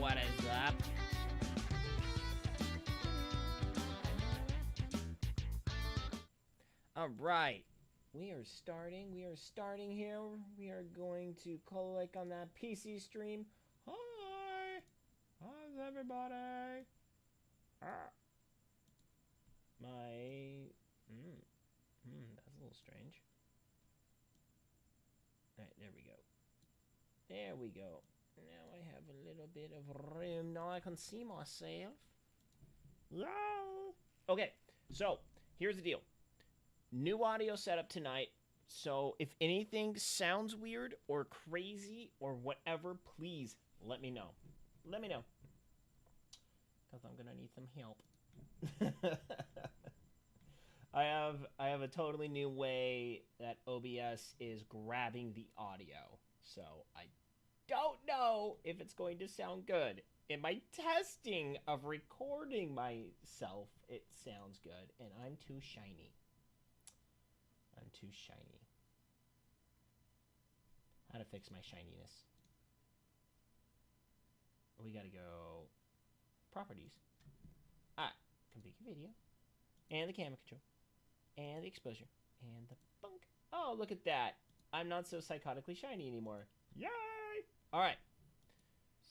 what is up? Alright, we are starting here. We are going to click on that PC stream. Hi! How's everybody? That's a little strange. Alright, there we go. There we go. Now I have a little bit of room. Now I can see myself. Yeah. Okay, so here's the deal. New audio setup tonight. So if anything sounds weird or crazy or whatever, please let me know. Let me know. Because I'm gonna need some help. I have a totally new way that OBS is grabbing the audio. So I don't know if it's going to sound good. In my testing of recording myself, it sounds good, and I'm too shiny. I'm too shiny. How to fix my shininess? We gotta go properties. Configure video, and the camera control, and the exposure, and the bunk. Oh, look at that! I'm not so psychotically shiny anymore. Yay! All right.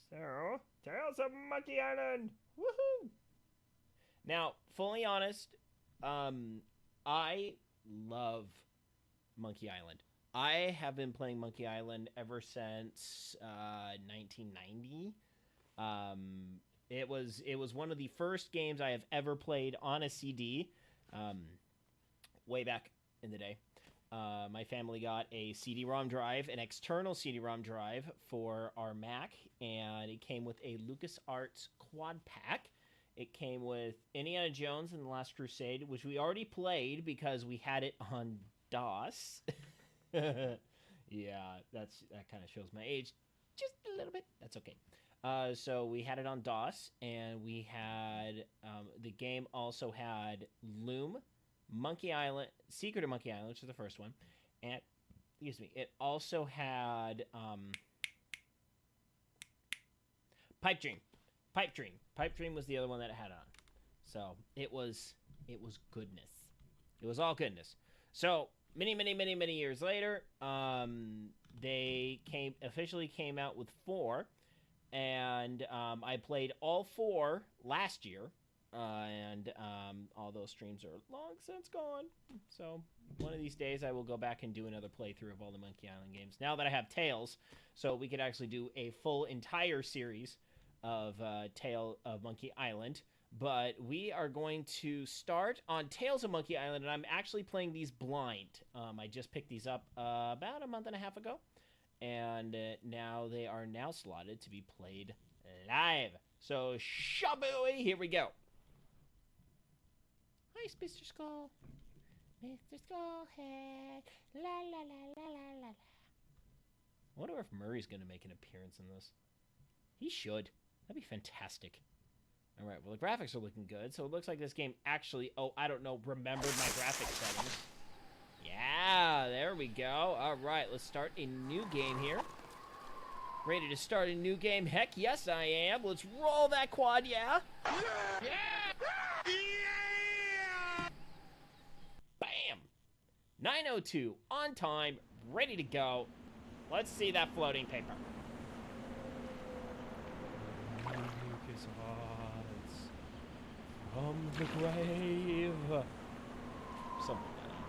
So, Tales of Monkey Island. Woohoo! Now, fully honest, I love Monkey Island. I have been playing Monkey Island ever since 1990. It was one of the first games I have ever played on a CD, way back in the day. My family got a CD-ROM drive, an external CD-ROM drive for our Mac, and it came with a LucasArts quad pack. It came with Indiana Jones and the Last Crusade, which we already played because we had it on DOS. Yeah, that kind of shows my age just a little bit. That's okay. So we had it on DOS, and we had the game also had Loom, Monkey Island, Secret of Monkey Island, which is the first one, and excuse me, it also had Pipe Dream. Pipe Dream was the other one that it had on. So it was goodness. It was all goodness. So many years later, they officially came out with 4, and I played all 4 last year. And all those streams are long since gone. So one of these days I will go back and do another playthrough of all the Monkey Island games. Now that I have Tales, so we could actually do a full entire series of Tale of Monkey Island. But we are going to start on Tales of Monkey Island, and I'm actually playing these blind. I just picked these up about a month and a half ago, and now they are slotted to be played live. So shabooey, here we go. Hi, Mr. Skull. Mr. Skullhead. La la la la la la. I wonder if Murray's going to make an appearance in this. He should. That'd be fantastic. All right, well, the graphics are looking good, so it looks like this game actually, remembered my graphic settings. Yeah, there we go. All right, let's start a new game here. Ready to start a new game? Heck yes, I am. Let's roll that quad, yeah? Yeah! Bam! 9:02, on time, ready to go. Let's see that floating paper. Lucas Odds from the grave. Something like that.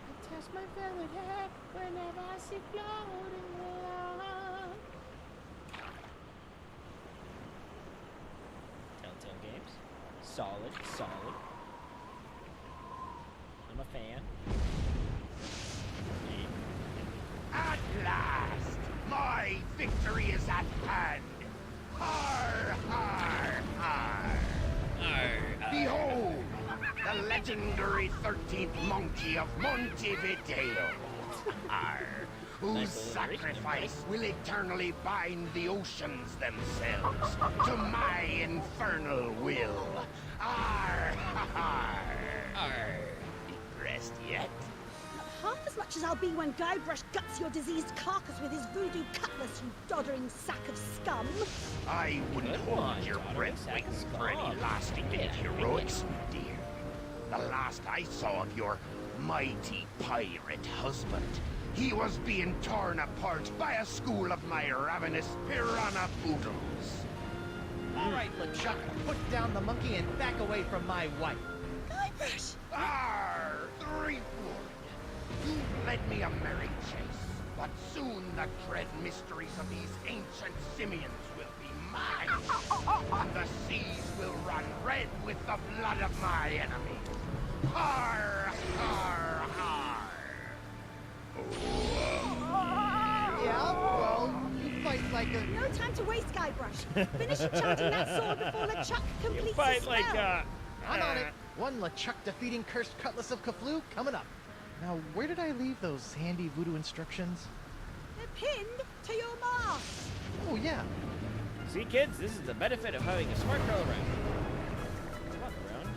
I test my velvet hat whenever I see floating along. Telltale Games. Solid. I'm a fan. At last, my victory is at hand. Har, har, har. Behold, the legendary 13th monkey of Montevideo. Har, whose sacrifice will eternally bind the oceans themselves to my infernal will. Ar, har, har. Deep rest yet? Half as much Watch as I'll be when Guybrush guts your diseased carcass with his voodoo cutlass, you doddering sack of scum. I wouldn't Good hold one, your daughter. breath Sack waiting of for any scum. lasting Yeah, heroics, dear. The last I saw of your mighty pirate husband, he was being torn apart by a school of my ravenous piranha poodles. All right, LeChuck, put down the monkey and back away from my wife. Guybrush! Arr, Threepwood! You led me a merry chase, but soon the dread mysteries of these ancient simians will be mine. And the seas will run red with the blood of my enemy. Har, har, har! Yeah, well, you fight like a... No time to waste, Guybrush. Finish enchanting that sword before LeChuck completes You fight his spell. like I'm on it. One LeChuck defeating cursed cutlass of Kaflu coming up. Now, where did I leave those handy voodoo instructions? They're pinned to your mask. Oh, yeah. See, kids, this is the benefit of having a smart girl around. Come on, around.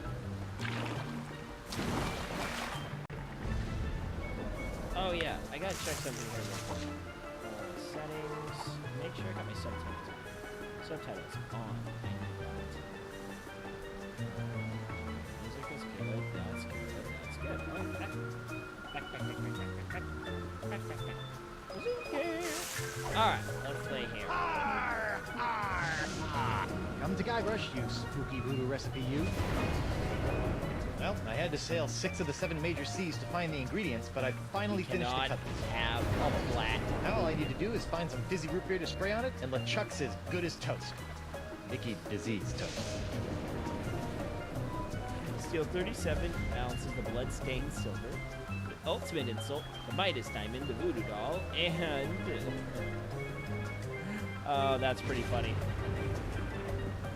Oh yeah, I gotta check something here real quick. Settings. Make sure I got my subtitles on. Subtitles on. Music is good. That's good. That's good. Oh, back. Okay. Alright, let's play here. Har, har, har! Come to Guybrush, you spooky voodoo recipe, you. Well, I had to sail 6 of the 7 major seas to find the ingredients, but I finally finished the Cannot cutlass. have a flat. Now all I need to do is find some fizzy root beer to spray on it, and LeChuck's as good as toast. Mickey disease toast. Steal 37 ounces of blood-stained silver, the ultimate insult, the Midas diamond, the voodoo doll, and... Oh, that's pretty funny.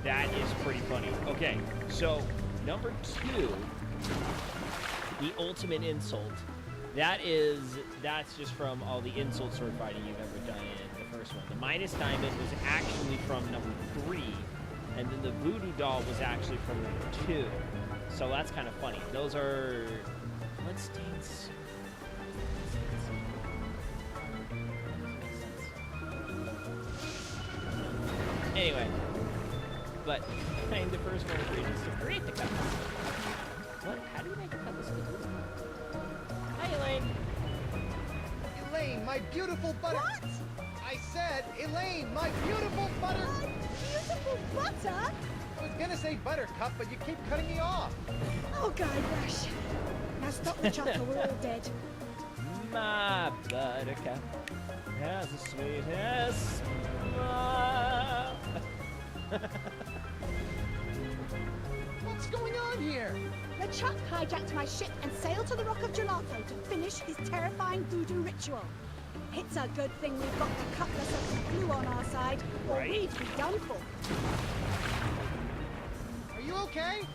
That is pretty funny. Okay, so number 2, the ultimate insult. That's just from all the insult sword fighting you've ever done in the first one. The Midas diamond was actually from number 3, and then the voodoo doll was actually from number 2. So that's kind of funny. Those are bloodstained silver. Anyway, but playing the first one was just to create the cutlass. What? How do you make a cutlass? Hi, Elaine. Elaine, my beautiful butter... What? I said, Elaine, my beautiful butter... My beautiful butter? I was gonna say buttercup, but you keep cutting me off. Oh, Guybrush. Now stop the chopper, we're all dead. My buttercup has the sweetest smile. What's going on here? LeChuck hijacked my ship and sailed to the Rock of Gelato to finish his terrifying voodoo ritual. It's a good thing we've got the cutlass of the glue on our side, or Right. we'd be done for. Are you okay?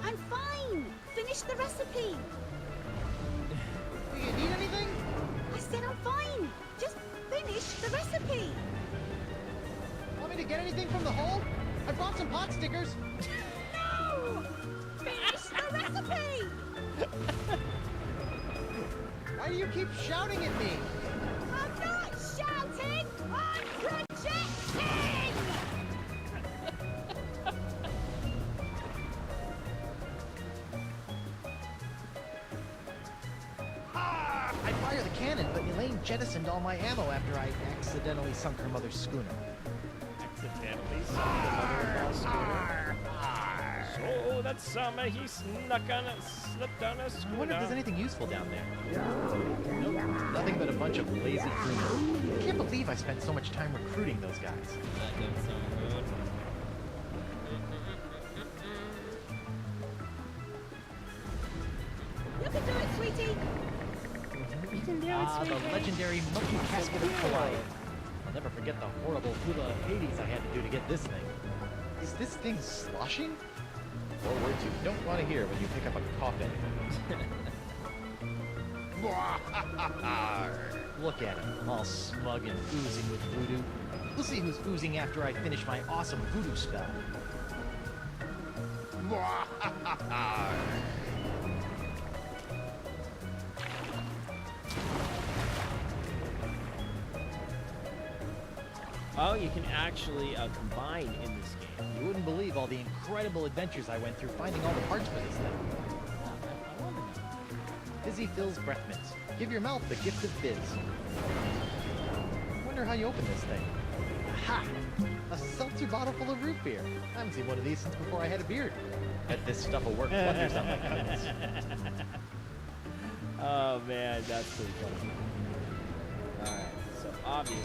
I'm fine. Finish the recipe. Do you need anything? I said I'm fine. Just finish the recipe. Want me to get anything from the hold? I brought some pot stickers. No! Finish the recipe! Why do you keep shouting at me? I'm not shouting! I'm projecting! I'd fire the cannon, but Elaine jettisoned all my ammo after I accidentally sunk her mother's schooner. Accidentally sunk the mother-in-law's schooner. So that summer he slipped on a I schooner. wonder if there's anything useful down there. Nope, nothing but a bunch of lazy crewmen. I can't believe I spent so much time recruiting those guys. That doesn't sound good. You can do it, sweetie! You can do The legendary monkey casket of Hawaii. I'll never forget the horrible hula of Hades I had to do to get this thing. Is this thing sloshing? Or words you don't want to hear when you pick up a coffin. Look at him, all smug and oozing with voodoo. We'll see who's oozing after I finish my awesome voodoo spell. Oh, you can actually combine in this game. You wouldn't believe all the incredible adventures I went through finding all the parts for this thing. I wonder now. Fizzy Phil's breath mints. Give your mouth the gift of fizz. I wonder how you open this thing. Aha! A seltzer bottle full of root beer. I haven't seen one of these since before I had a beard. Bet this stuff will work wonders on my kids. Oh man, that's pretty funny. Alright, so obviously...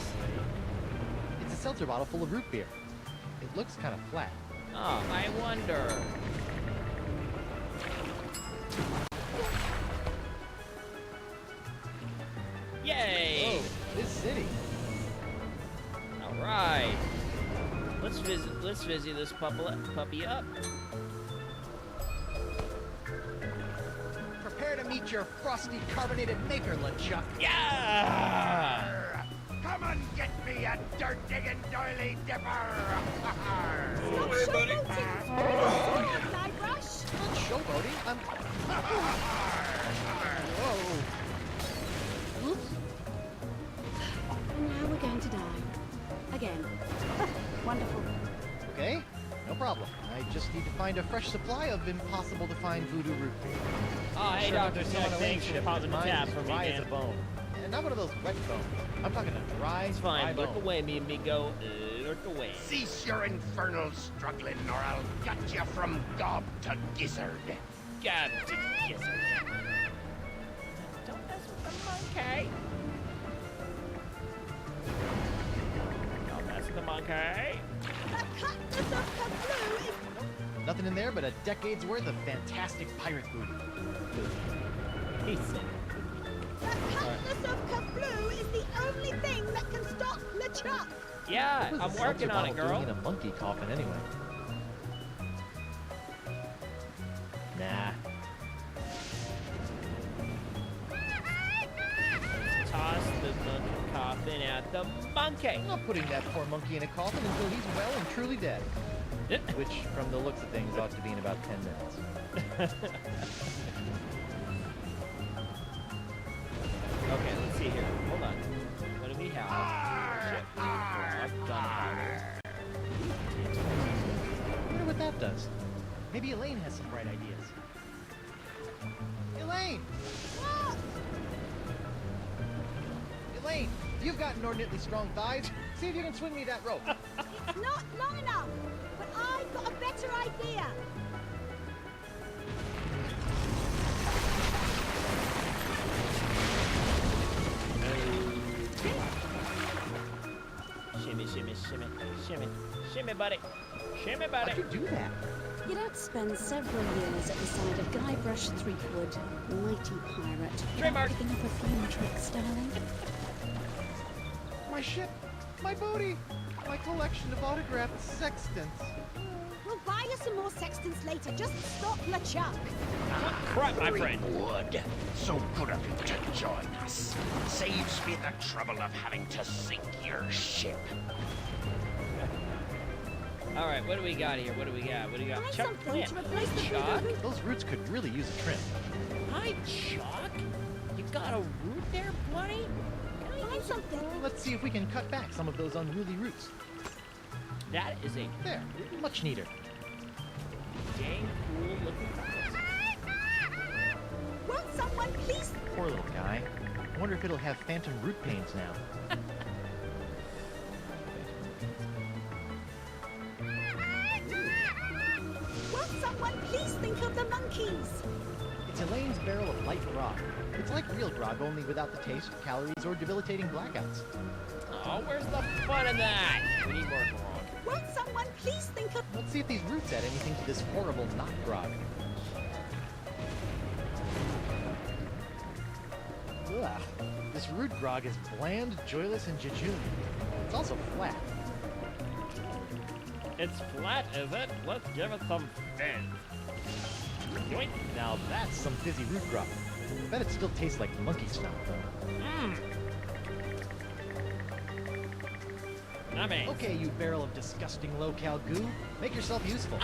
It's a seltzer bottle full of root beer. It looks kind of flat. Oh, I wonder. Yay! Oh, this city. Alright. Let's visit this puppy up. Prepare to meet your frosty carbonated maker, LeChuck. Yeah! Come and get me a dirt-digging doily dipper! Stop showboating! GYBRUSH! Not showboating. I'm... Whoa. Oops. And now we're going to die. Again. Wonderful. Okay, no problem. I just need to find a fresh supply of impossible-to-find voodoo root beer. Oh, hey, Sure, Dr. there's Tech, someone on thanks for ship pausing the that tab mine for is me, dry as man. a bone. And not one of those wet bones. I'm talking a dry, It's dry fine, look bone. away, me amigo. Look away. Cease your infernal struggling, or I'll gut you from gob to gizzard. God, yes. Don't mess with the monkey. Don't mess with the monkey. The cutlass of Kabloo is... Nothing in there but a decade's worth of fantastic pirate food. He said. The cutlass of Kabloo is the only thing that can stop LeChuck. Yeah, What was I'm the working seltzer on it, bottle girl. doing in a monkey coffin anyway? Nah. Toss the monkey coffin at the monkey. I'm not putting that poor monkey in a coffin until he's well and truly dead. Which, from the looks of things, ought to be in about 10 minutes. Okay, let's see here. Hold on. What do we have? Shit. Gunpowder. I wonder what that does. Maybe Elaine has some bright ideas. Elaine! What? Elaine! You've got inordinately strong thighs. See if you can swing me that rope. It's not long enough, but I've got a better idea. Shimmy, shimmy, shimmy, shimmy, shimmy, buddy. Shimmy, buddy. How'd you do that? You don't spend several years at the side of GYBRUSH Threepwood, mighty pirate, Trademark. without picking up a few tricks, darling. My ship! My booty! My collection of autographed sextants. We'll buy you some more sextants later. Just stop LeChuck. Crap, my friend. Wood. So good of you to join us. Saves me the trouble of having to sink your ship. All right, what do we got here? What do we got? What do we got? Find Chuck something plant. to replace the Chuck. voodoo root. Those roots could really use a trim. Hi, Chuck. You got a root there, buddy? Can I Find use something. Let's see if we can cut back some of those unruly roots. That is a There, much neater. dang cool looking cross. Won't someone please... Poor little guy. I wonder if it'll have phantom root pains now. Won't someone please think of the monkeys? It's Elaine's barrel of light grog. It's like real grog, only without the taste, calories, or debilitating blackouts. Oh, where's the fun in that? We need more grog. Won't someone please think of... Let's see if these roots add anything to this horrible not grog. Ugh. This root grog is bland, joyless, and jejune. It's also flat. It's flat, is it? Let's give it some fizz. Yoink. Now that's some fizzy root grog. I bet it still tastes like monkey snot. Mmm. Nummy. Okay, you barrel of disgusting low-cal goo. Make yourself useful.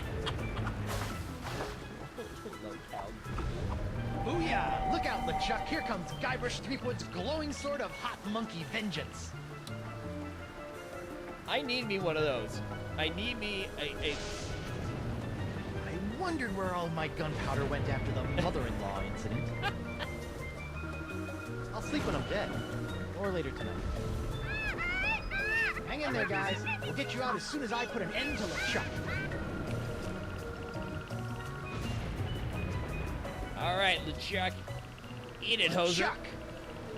Booyah! Look out, LeChuck! Here comes GYBRUSH Threepwood's glowing sword of hot monkey vengeance! I need me one of those. I need me a I wondered where all my gunpowder went after the mother-in-law incident. I'll sleep when I'm dead. Or later tonight. Hang in there, guys. We'll get you out as soon as I put an end to LeChuck. All right, LeChuck. Eat it, hoser. Chuck,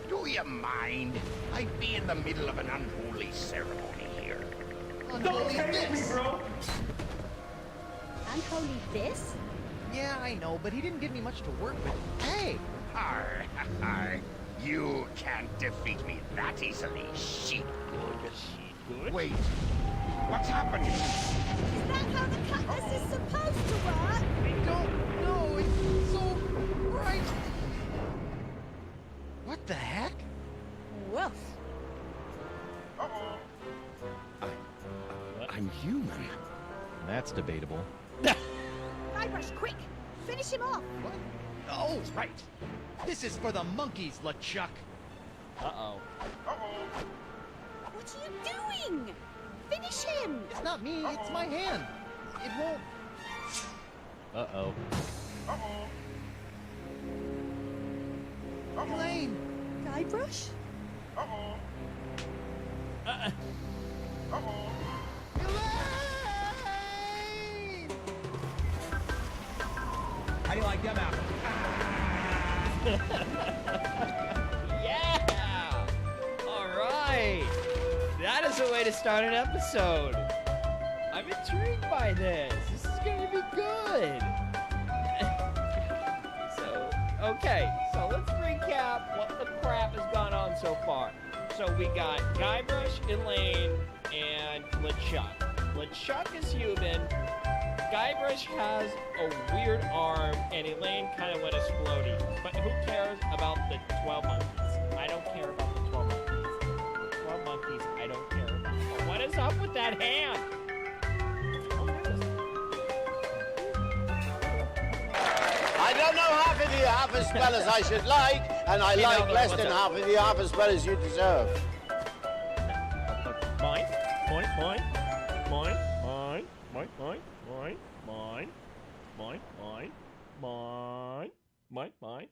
do you mind? I'd be in the middle of an unholy ceremony here. Unholy this! Unholy this? Yeah, I know, but he didn't give me much to work with. Hey! Arr, arr. You can't defeat me that easily, sheep good. Good. Wait, what's happening? Is that how the cutlass is supposed to work? I don't know. It's so bright. What the heck? Woof. I'm human. That's debatable. GYBRUSH, quick! Finish him off! What? Oh, right. This is for the monkeys, LeChuck. Uh-oh. What are you doing? Finish him! It's not me, it's my hand. It won't... Uh-oh. Elaine! GYBRUSH? Elaine! How do you like them apples? Yeah! All right. That is a way to start an episode. I'm intrigued by this. This is going to be good. Okay, so let's recap what the crap has gone on so far. So we got GYBRUSH, Elaine, and LeChuck. LeChuck is human. GYBRUSH has a weird arm, and Elaine kind of went exploding. But who cares about the 12 monkeys? I don't care about the 12 monkeys. 12 monkeys, I don't care about. But what is up with that hand? I don't know half of you half as well as I should like, and I like less than half of you half as well as you deserve. Mine, mine, mine, mine, mine, mine, mine, mine, mine, mine, mine, mine, mine, mine.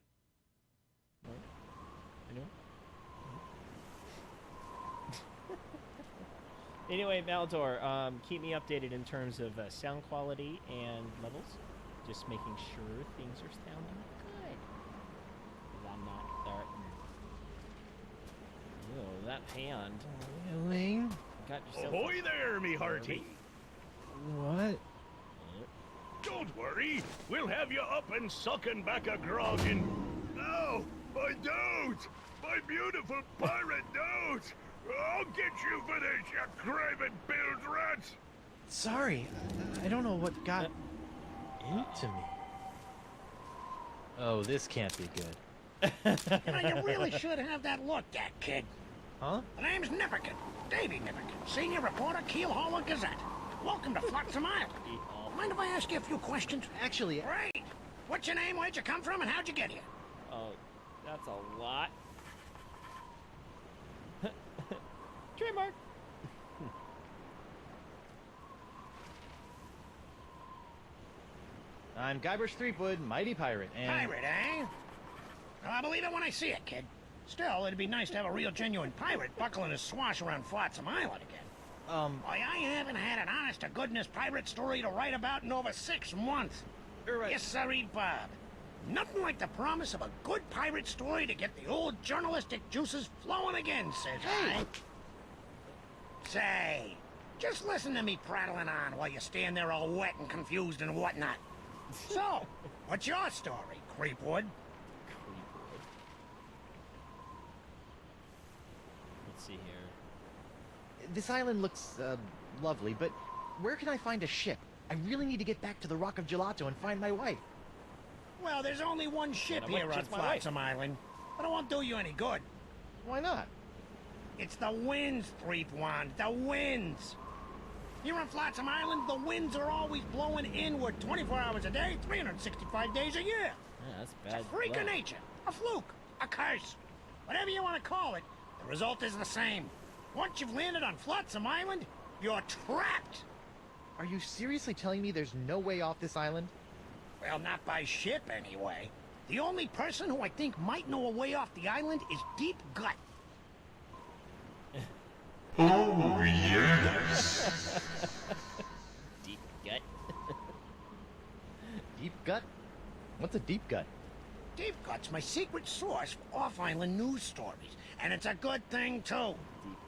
Anyone? Anyway, Maldor, keep me updated in terms of sound quality and levels. Just making sure things are sounding good. 'Cause I'm not certain. Oh, that hand. Elaine? Got yourself. Ahoy there, me hearty. What? Don't worry, we'll have you up and sucking back a grog in... Oh, my dote! My beautiful pirate dote! I'll get you for this, you craven billed rat! Sorry, I don't know what got into me. Oh, this can't be good. You know, you really should have that looked at, kid. Huh? The name's Nipperkin. Davy Nipperkin, senior reporter, Keelhaul Gazette. Welcome to Flotsam Island. Mind if I ask you a few questions? Actually, Great. What's your name, where'd you come from, and how'd you get here? Oh, that's a lot. Trademark. I'm GYBRUSH Threepwood, mighty pirate, and... Pirate, eh? Well, I believe it when I see it, kid. Still, it'd be nice to have a real genuine pirate buckling his swash around Flotsam Island again. Why, I haven't had an honest-to-goodness pirate story to write about in over 6 months. Right. Yes, sirree, Bob. Nothing like the promise of a good pirate story to get the old journalistic juices flowing again, says I. Say, just listen to me prattling on while you stand there all wet and confused and whatnot. So, what's your story, Creepwood? Let's see here. This island looks, lovely, but where can I find a ship? I really need to get back to the Rock of Gelato and find my wife. Well, there's only one ship Well, here on just my wife. Flotsam Island, but it won't do you any good. Why not? It's the winds, Threepwand, the winds. Here on Flotsam Island, the winds are always blowing inward 24 hours a day, 365 days a year. Yeah, that's bad. It's a freak of luck. nature, a fluke, a curse. Whatever you want to call it, the result is the same. Once you've landed on Flotsam Island, You're trapped! Are you seriously telling me there's no way off this island? Well, not by ship, anyway. The only person who I think might know a way off the island is Deep Gut. Oh, yes. Deep gut. Deep gut? What's a deep gut? Deep Gut's my secret source for off-island news stories, and it's a good thing, too.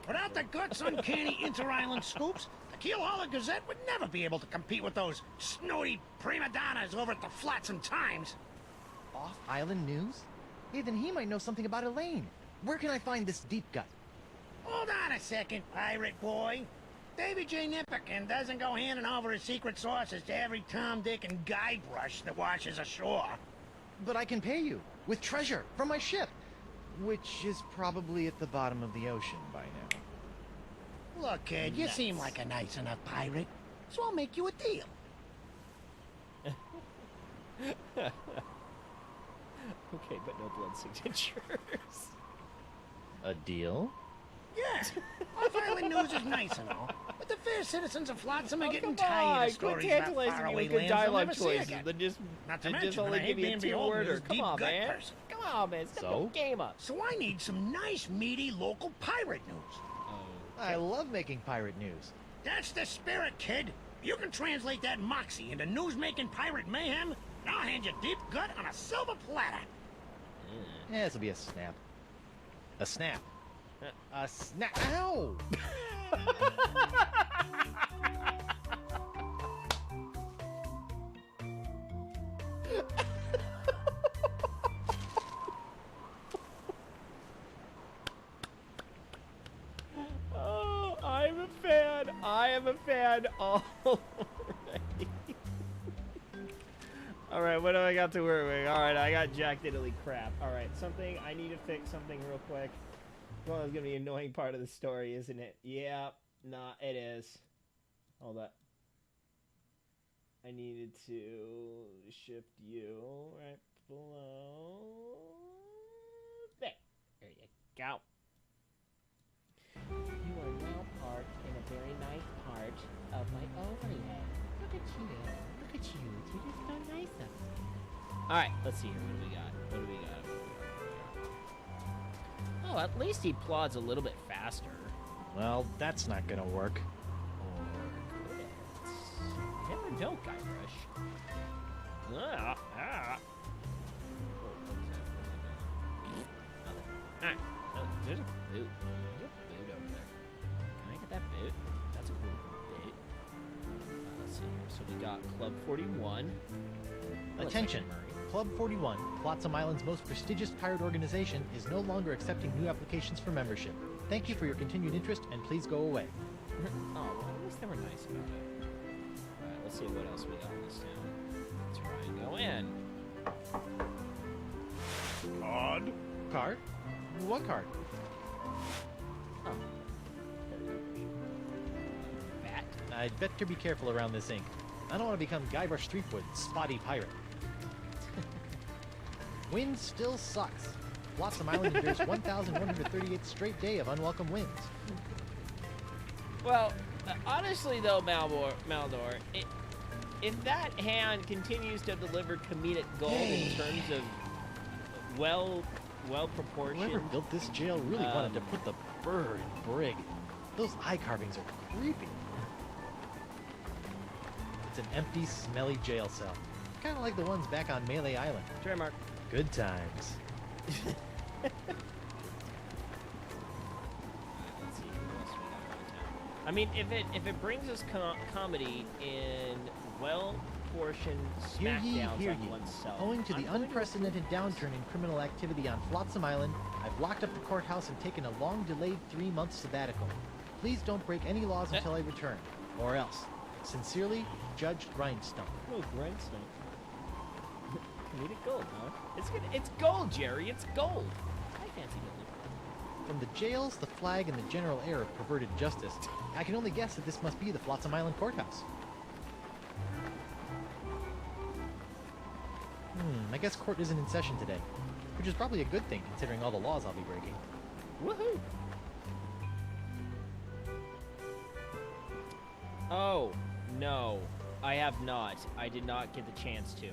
Without the Gut's uncanny inter-island scoops, the Keelhauler Gazette would never be able to compete with those snooty prima donnas over at the Flotsam Times. Off-island news? Hey, then he might know something about Elaine. Where can I find this deep gut? Hold on a second, pirate boy. Davy J. Nipperkin doesn't go handing over his secret sources to every Tom, Dick, and GYBRUSH that washes ashore. But I can pay you with treasure from my ship, which is probably at the bottom of the ocean by now. Look, kid, you seem like a nice enough pirate, so I'll make you a deal. Okay, but no blood signatures. A deal? Yeah, off-island news is nice and all, but the fair citizens of Flotsam are getting Come tired on, of stories quit about tantalizing me faraway with good lands they'll dialogue never see choices. again. Then just, Not to then just mention only that I give hate me a being beholden to two-worder. this Come deep on, gut man. person. Come on, man. Step So? the game up. So I need some nice, meaty, local pirate news. I love making pirate news. That's the spirit, kid. You can translate that moxie into news-making pirate mayhem, and I'll hand you Deep Gut on a silver platter. Yeah, this'll be a snap. A snap. A snap. Ow! Oh, I'm a fan. I am a fan already. All right, what do I got to work with? All right, I got Jack Diddley crap. All right, something I need to fix something real quick. Well, it's gonna be an annoying part of the story, isn't it? Yeah, nah, it is. Hold up. I needed to shift you right below there. There you go. You are now parked in a very nice part of my overlay. Look at you. Look at you. You're just so nice up there. Alright, let's see here. What do we got? What do we got? Oh, at least he plods a little bit faster. Well, that's not gonna work. Or could it? You never know, GYBRUSH. Ah, ah. Oh, what is that? Nothing. Alright. Oh, there's a boot. There's a boot over there. Can I get that boot? That's a cool boot. Let's see here. So we got Club 41. That looks like Attention. Murray. Club 41, Flotsam Island's most prestigious pirate organization, is no longer accepting new applications for membership. Thank you for your continued interest, and please go away. Oh, well, at least they were nice about it. Alright, let's see what else we got in this town. Let's try and go in. Card? Card? What card? Oh. Bat. I'd better be careful around this ink. I don't want to become GYBRUSH Threepwood, spotty pirate. Wind still sucks. Flotsam Island endures 1,138th straight day of unwelcome winds. Well, honestly though, Maldor, if that hand continues to deliver comedic gold in terms of well proportioned. Whoever built this jail really wanted to put the burr in brig. Those eye carvings are creepy. It's an empty, smelly jail cell. Kind of like the ones back on Melee Island. Trademark. Good times. Let's see what else we got in town. I mean, if it brings us comedy in well-proportioned Hear ye, smackdowns hear on ye. oneself, Owing to the I'm going unprecedented downturn in criminal activity on Flotsam Island, I've locked up the courthouse and taken a long-delayed 3-month sabbatical. Please don't break any laws until I return, or else. Sincerely, Judge Grindstone. Oh, grindstone. Comedic gold, huh? It's gold, Jerry. It's gold. I fancy gold. From the jails, the flag, and the general air of perverted justice, I can only guess that this must be the Flotsam Island courthouse. I guess court isn't in session today, which is probably a good thing considering all the laws I'll be breaking. Woohoo! Oh, no. I have not. I did not get the chance to.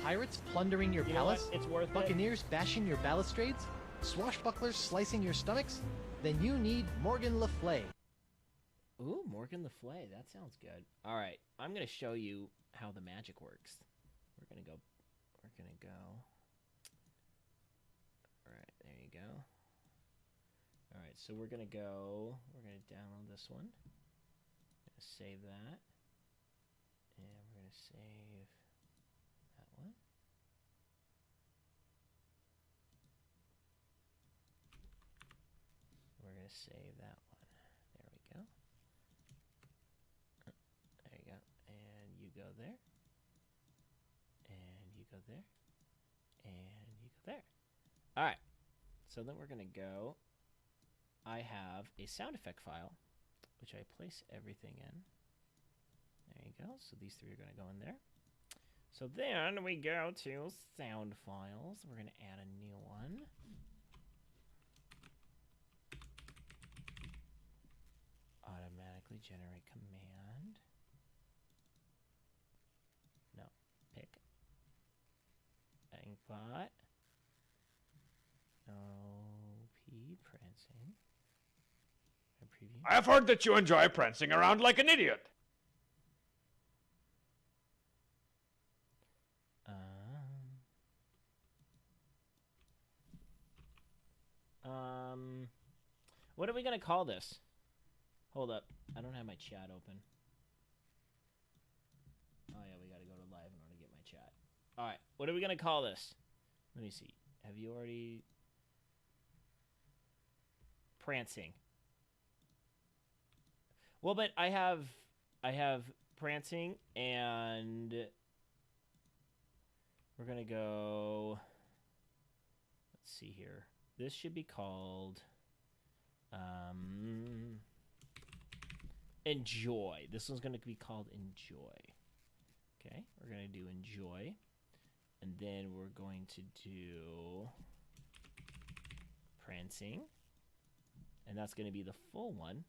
Pirates plundering your You know what? palace? It's worth it. Buccaneers bashing your balustrades? Swashbucklers slicing your stomachs? Then you need Morgan Le Fay. Ooh, Morgan Le Fay. That sounds good. All right. I'm going to show you how the magic works. We're going to go. All right. There you go. All right. So we're going to download this one. I'm going to save that. And we're going to save that one. We're going to save that one. There we go. There you go. And you go there. And you go there. And you go there. All right. So then we're going to go. I have a sound effect file, which I place everything in. There you go. So these three are going to go in there. So then we go to sound files. We're going to add a new one. Automatically generate command. No. Pick. Inkbot. OP prancing. Preview. I've heard that you enjoy prancing around like an idiot. What are we gonna call this? Hold up, I don't have my chat open. Oh yeah, we gotta go to live in order to get my chat. All right, what are we gonna call this? Let me see. Have you already prancing? Well, but I have prancing, and we're gonna go. Let's see here. This should be called Enjoy. This one's gonna be called Enjoy. Okay, we're gonna do Enjoy, and then we're going to do prancing, and that's gonna be the full one.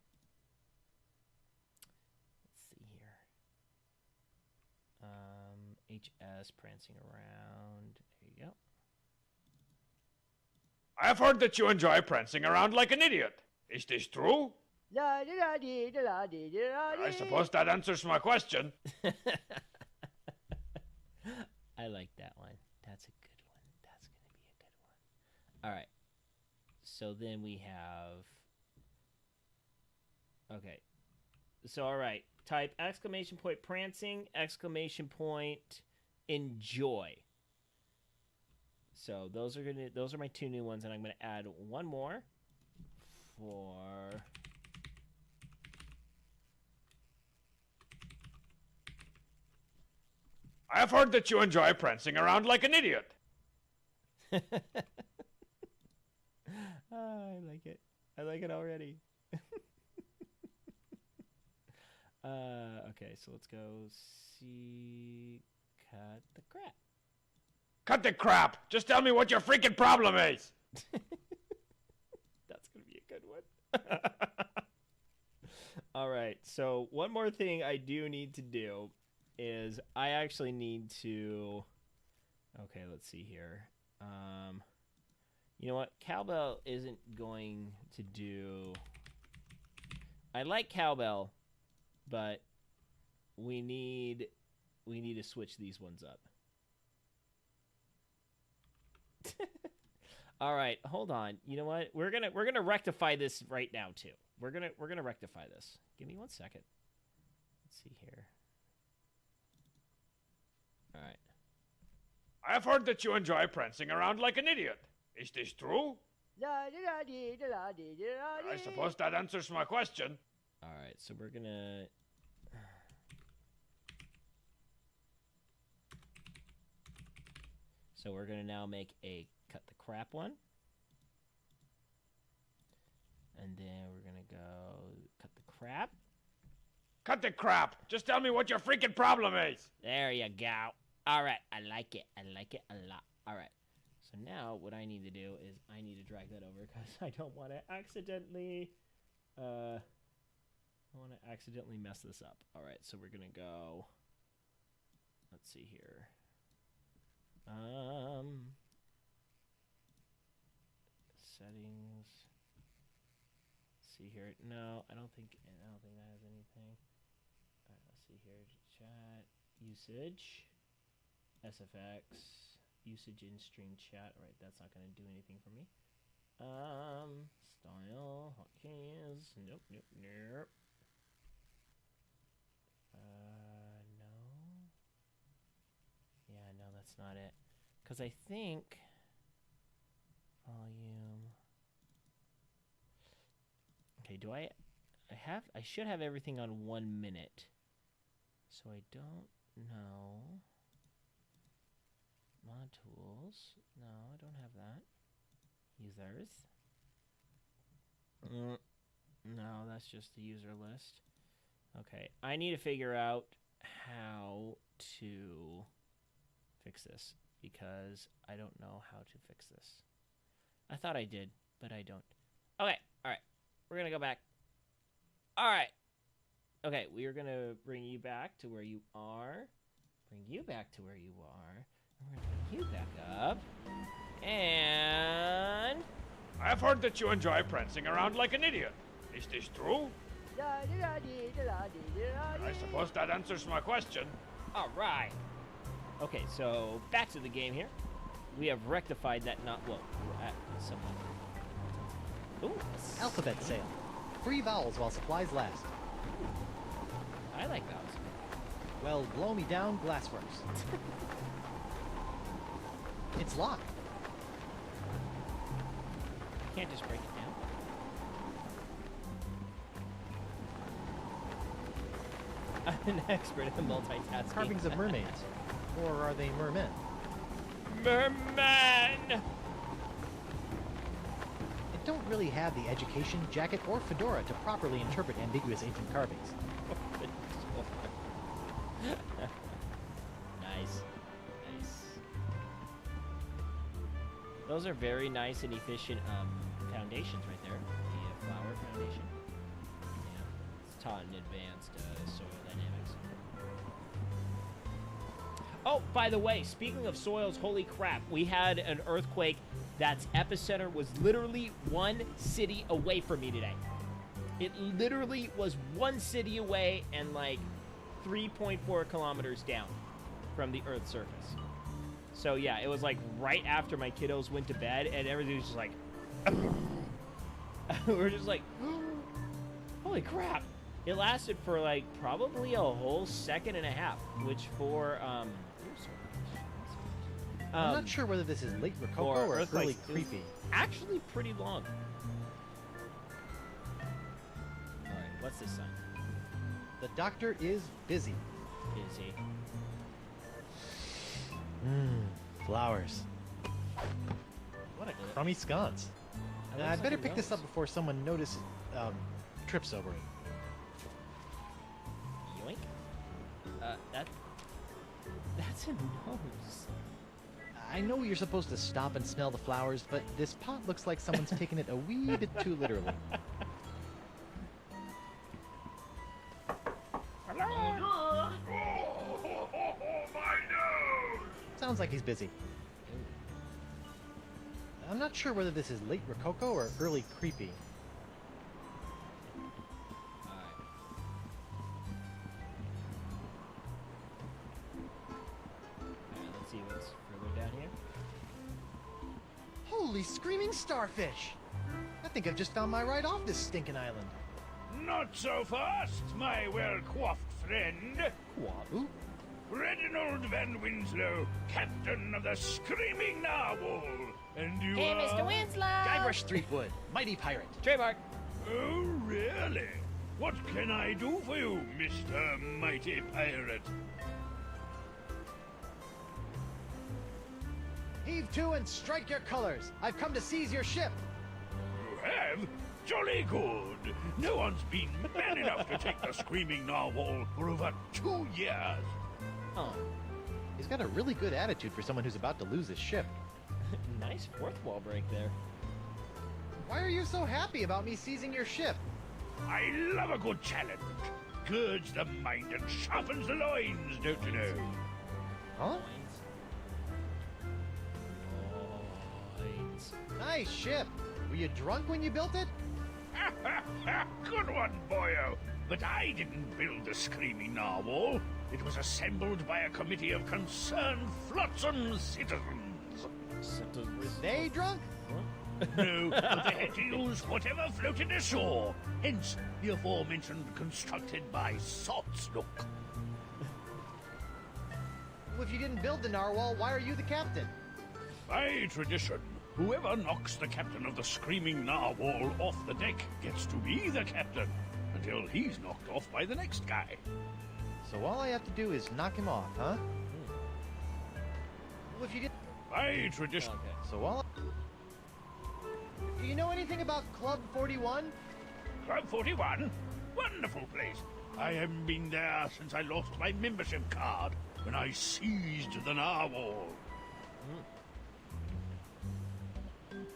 HS prancing around. There you go. I've heard that you enjoy prancing around like an idiot. Is this true? I suppose that answers my question. I like that one. That's a good one. That's going to be a good one. All right. So then we have... Okay. So, all right. Type exclamation point prancing, exclamation point enjoy. So those are my two new ones, and I'm gonna add one more for I have heard that you enjoy prancing around like an idiot. I like it. I like it already. Okay, so let's go see. Cut the crap. Cut the crap! Just tell me what your freaking problem is! That's gonna be a good one. Alright, so one more thing I do need to do is I actually need to... Okay, let's see here. You know what? Cowbell isn't going to do... I like Cowbell, but we need to switch these ones up. All right, hold on. You know what? We're gonna rectify this right now too. We're gonna rectify this. Give me 1 second. Let's see here. All right. I have heard that you enjoy prancing around like an idiot. Is this true? I suppose that answers my question. All right, so we're gonna. So we're gonna now make a cut the crap one. And then we're gonna go cut the crap. Cut the crap! Just tell me what your freaking problem is! There you go. All right, I like it. I like it a lot. All right. So now what I need to do is I need to drag that over because I don't want to accidentally I want to accidentally mess this up. All right, so we're gonna go. Let's see here. Settings. Let's see here. No, I don't think that has anything. All right, let's see here. Chat usage, SFX usage in stream chat. All right, that's not gonna do anything for me. Style hotkeys. Nope. No. Yeah, no, that's not it. Because I think volume. Okay, do I should have everything on 1 minute. So I don't know. Mod tools. No, I don't have that. Users. No, that's just the user list. Okay, I need to figure out how to fix this because I don't know how to fix this. I thought I did, but I don't. Okay, all right. We're going to go back. All right. Okay, we are going to bring you back to where you are. Bring you back to where you are. And we're going to bring you back up. And... I've heard that you enjoy prancing around like an idiot. Is this true? I suppose that answers my question. All right. Okay, so back to the game here. We have rectified that not... Well, someone... Ooh. Alphabet sale. Free vowels while supplies last. I like vowels. Well, blow me down, Glassworks. It's locked. You can't just break it down. I'm an expert at multitasking. Carvings of mermaids. Or are they mermen? Merman! I don't really have the education, jacket, or fedora to properly interpret ambiguous ancient carvings. Nice. Those are very nice and efficient foundations right there. The flower foundation. Yeah, it's taught in advanced soil dynamics. Oh, by the way, speaking of soils, holy crap, we had an earthquake that's epicenter was literally 1 city away from me today. It literally was 1 city away and like 3.4 kilometers down from the Earth's surface. So yeah, it was like right after my kiddos went to bed and everything was just like... We're just like, holy crap. It lasted for like probably a whole second and a half, which for... I'm not sure whether this is late Rococo or early creepy. Actually pretty long. Alright, what's this sign? The doctor is busy. Busy. Flowers. What a crummy sconce. I'd better pick this up before someone trips over it. Yoink. That's a nose. I know you're supposed to stop and smell the flowers, but this pot looks like someone's taken it a wee bit too literally. Hello? Oh, my nose! Sounds like he's busy. I'm not sure whether this is late Rococo or early creepy. Let's see what's further down here. Holy screaming starfish! I think I've just found my ride off this stinking island. Not so fast, my well-coiffed friend. What? Reginald Van Winslow, captain of the Screaming Narwhal. And you Hey, are... Mr. Winslow! GYBRUSH Threepwood, mighty pirate. Trademark. Oh, really? What can I do for you, Mr. Mighty Pirate? Heave to and strike your colors. I've come to seize your ship. You have? Jolly good. No one's been man enough to take the Screaming Narwhal for over 2 years. Oh. He's got a really good attitude for someone who's about to lose his ship. Nice fourth wall break there. Why are you so happy about me seizing your ship? I love a good challenge. Girds the mind and sharpens the loins, don't you know? Huh? Loins. Nice ship. Were you drunk when you built it? Good one, boyo. But I didn't build the screaming narwhal. It was assembled by a committee of concerned flotsam citizens. Were they drunk? No, but they had to use whatever floated ashore. Hence, the aforementioned constructed by Sotsnook. Well, if you didn't build the narwhal, why are you the captain? By tradition, whoever knocks the captain of the screaming narwhal off the deck gets to be the captain until he's knocked off by the next guy. So all I have to do is knock him off, huh? Well, if you did... By tradition. Okay. So all... Do you know anything about Club 41? Club 41? Wonderful place. I haven't been there since I lost my membership card when I seized the narwhal.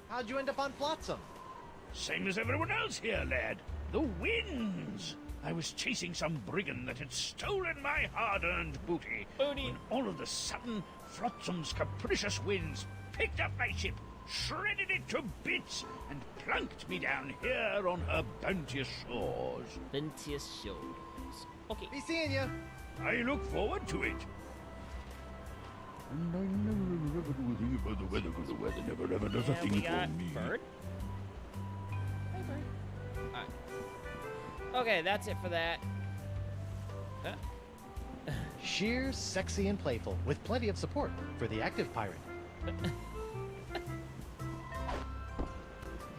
How'd you end up on Flotsam? Same as everyone else here, lad. The winds. I was chasing some brigand that had stolen my hard-earned booty. Booty. When all of a sudden, Flotsam's capricious winds picked up my ship, shredded it to bits, and plunked me down here on her bounteous shores. Bounteous shores. Okay. Be seeing you. I look forward to it. And I never ever do a thing about the weather, because the weather never ever does a And thing we for got me. bird. Hey, bird. Alright. Okay, that's it for that. Sheer, sexy, and playful, with plenty of support for the active pirate.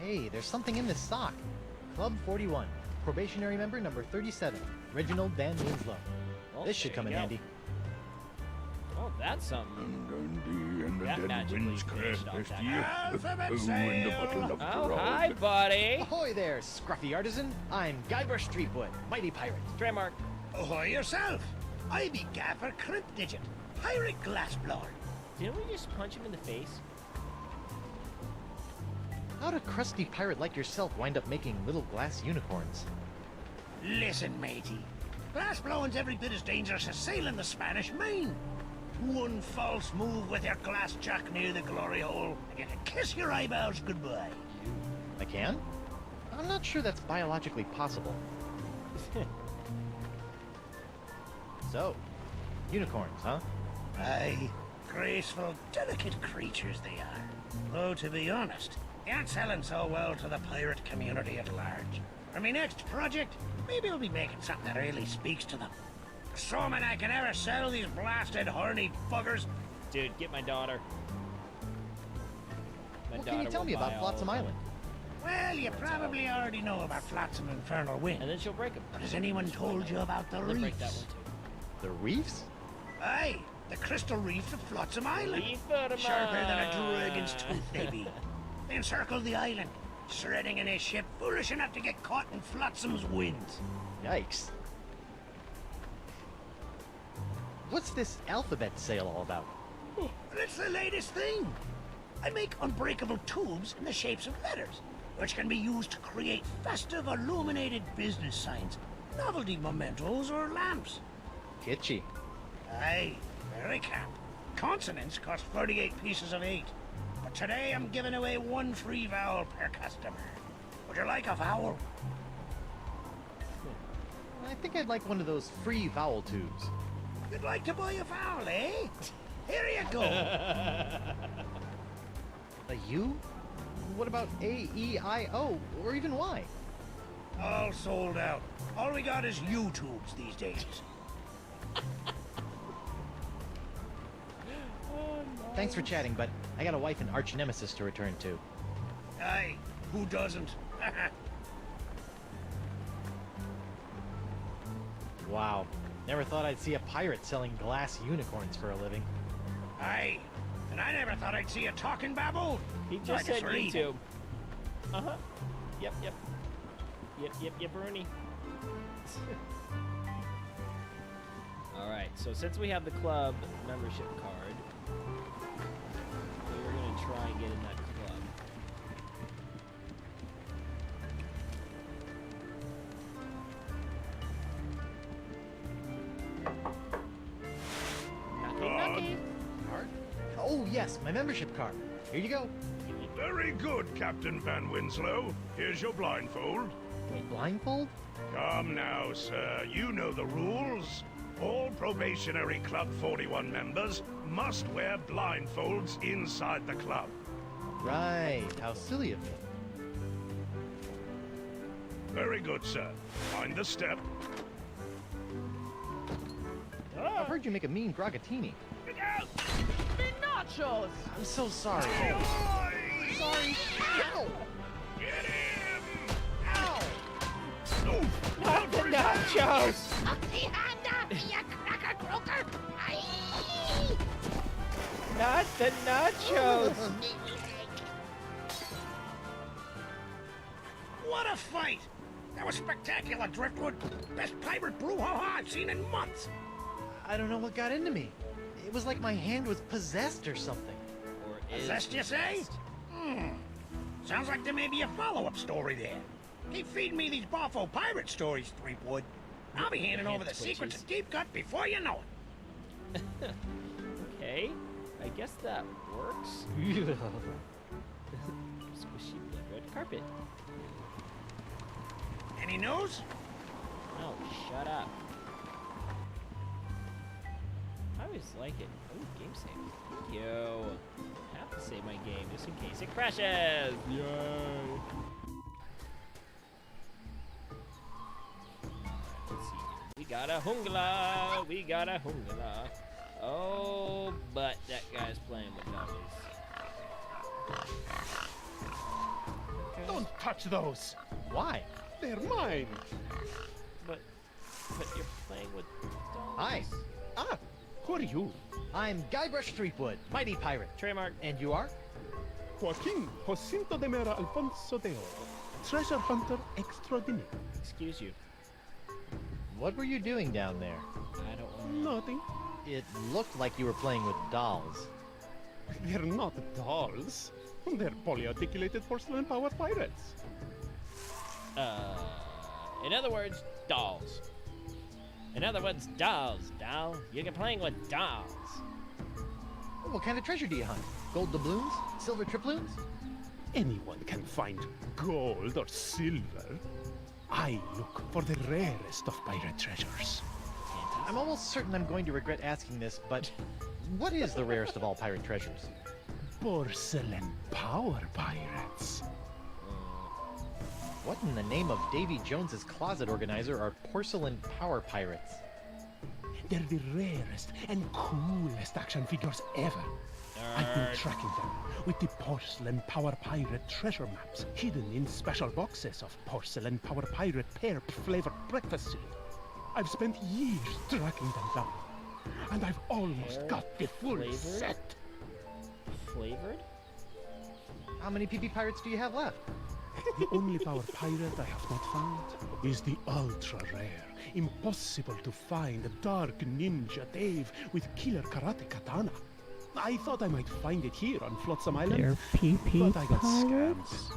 Hey, there's something in this sock. Club 41, probationary member number 37, Reginald Van Winslow. Well, This should there come in you go. handy. Oh, that's something. And the That dead magically winds finished crashed off past that you. Alphabet Oh, and the sale. bottle of Oh, grog. hi, buddy. Ahoy there, scruffy artisan. I'm GYBRUSH Streetwood, mighty pirate. Trademark. Ahoy yourself. I be Gaffer Crypt Digit, pirate glassblower. Didn't we just punch him in the face? How'd a crusty pirate like yourself wind up making little glass unicorns? Listen, matey. Glassblowing's every bit as dangerous as sailing the Spanish Main. One false move with your glass jack near the glory hole, and you can kiss your eyeballs goodbye. I can? I'm not sure that's biologically possible. So, unicorns, huh? Aye, graceful, delicate creatures they are. Though, to be honest, they aren't selling so well to the pirate community at large. For my next project, maybe I'll be making something that really speaks to them. Assuming I can ever sell these blasted horny buggers. Dude, get my daughter. My What can you daughter tell will me buy about all of Flotsam them. Island? Well, you probably already know about Flotsam Infernal Wind. And then she'll break them. But has anyone told you about the And then break that reefs? one too. The reefs? Aye, the crystal reef of Flotsam Island. Reef of the Sharper than a mind. dragon's tooth, they be. They encircle the island, shredding in a ship foolish enough to get caught in Flotsam's winds. Yikes. What's this alphabet sale all about? Well, it's the latest thing. I make unbreakable tubes in the shapes of letters, which can be used to create festive illuminated business signs, novelty mementos, or lamps. Kitschy. Aye, very camp. Consonants cost 48 pieces of 8. But today I'm giving away one free vowel per customer. Would you like a vowel? I think I'd like one of those free vowel tubes. You'd like to buy a vowel, eh? Here you go. A U? What about A, E, I, O, or even Y? All sold out. All we got is U-tubes these days. Thanks for chatting, but I got a wife and arch nemesis to return to. Aye, who doesn't? Wow. Never thought I'd see a pirate selling glass unicorns for a living. Aye, and I never thought I'd see a talking baboon. He So I just said read. YouTube. Uh-huh. Yep, yep. Yep, Rooney. Alright, so since we have the club membership card, we're going to try and get in that club. card. Card? Oh, yes, my membership card. Here you go. Very good, Captain Van Winslow. Here's your blindfold. Wait, blindfold? Come now, sir. You know the rules. All probationary Club 41 members must wear blindfolds inside the club. Right, how silly of me. Very good, sir. Find the step. I've heard you make a mean gragatini. Look out! Nachos! I'm so sorry. Oi! Sorry. Ow! Get him! Ow! Oof! Not the nachos! Not the nachos! What a fight! That was spectacular, Driftwood. Best pirate brouhaha I've seen in months. I don't know what got into me. It was like my hand was possessed or something. Or is Possessed, you say? Sounds like there may be a follow-up story there. Keep feeding me these Boffo pirate stories, Threepwood. I'll be handing over the secrets of Deep Cut before you know it. Okay, I guess that works. Squishy blood red carpet. Any news? Oh, shut up. I always like it. Oh, game save. Thank you. I have to save my game just in case it crashes. Yay. Let's see. We got a hungla. We got a hungla. Oh, but that guy's playing with dummies. Don't touch those! Why? They're mine! But you're playing with dolls. Hi, Ah, who are you? I'm GYBRUSH Threepwood, mighty pirate. Trademark. And you are? Joaquin Jacinto de Mera Alfonso de Oro, treasure hunter extraordinaire. Excuse you. What were you doing down there? I don't know. Nothing. It looked like you were playing with dolls. They're not dolls. They're polyarticulated porcelain power pirates. In other words, dolls. In other words, dolls, doll. You're playing with dolls. What kind of treasure do you hunt? Gold doubloons? Silver triploons? Anyone can find gold or silver. I look for the rarest of pirate treasures. I'm almost certain I'm going to regret asking this, but what is the rarest of all pirate treasures? Porcelain power pirates. What in the name of Davy Jones's closet organizer are porcelain power pirates? They're the rarest and coolest action figures ever. I've been tracking them with the Porcelain Power Pirate treasure maps hidden in special boxes of Porcelain Power Pirate pear-flavored breakfast cereal. I've spent years tracking them down, and I've almost got the full Pear-flavored? set. Flavored? How many PP pirates do you have left? The only power pirate I have not found is the ultra-rare, impossible to find Dark Ninja Dave with killer karate katana. I thought I might find it here on Flotsam Island, They're PP but I got pirates.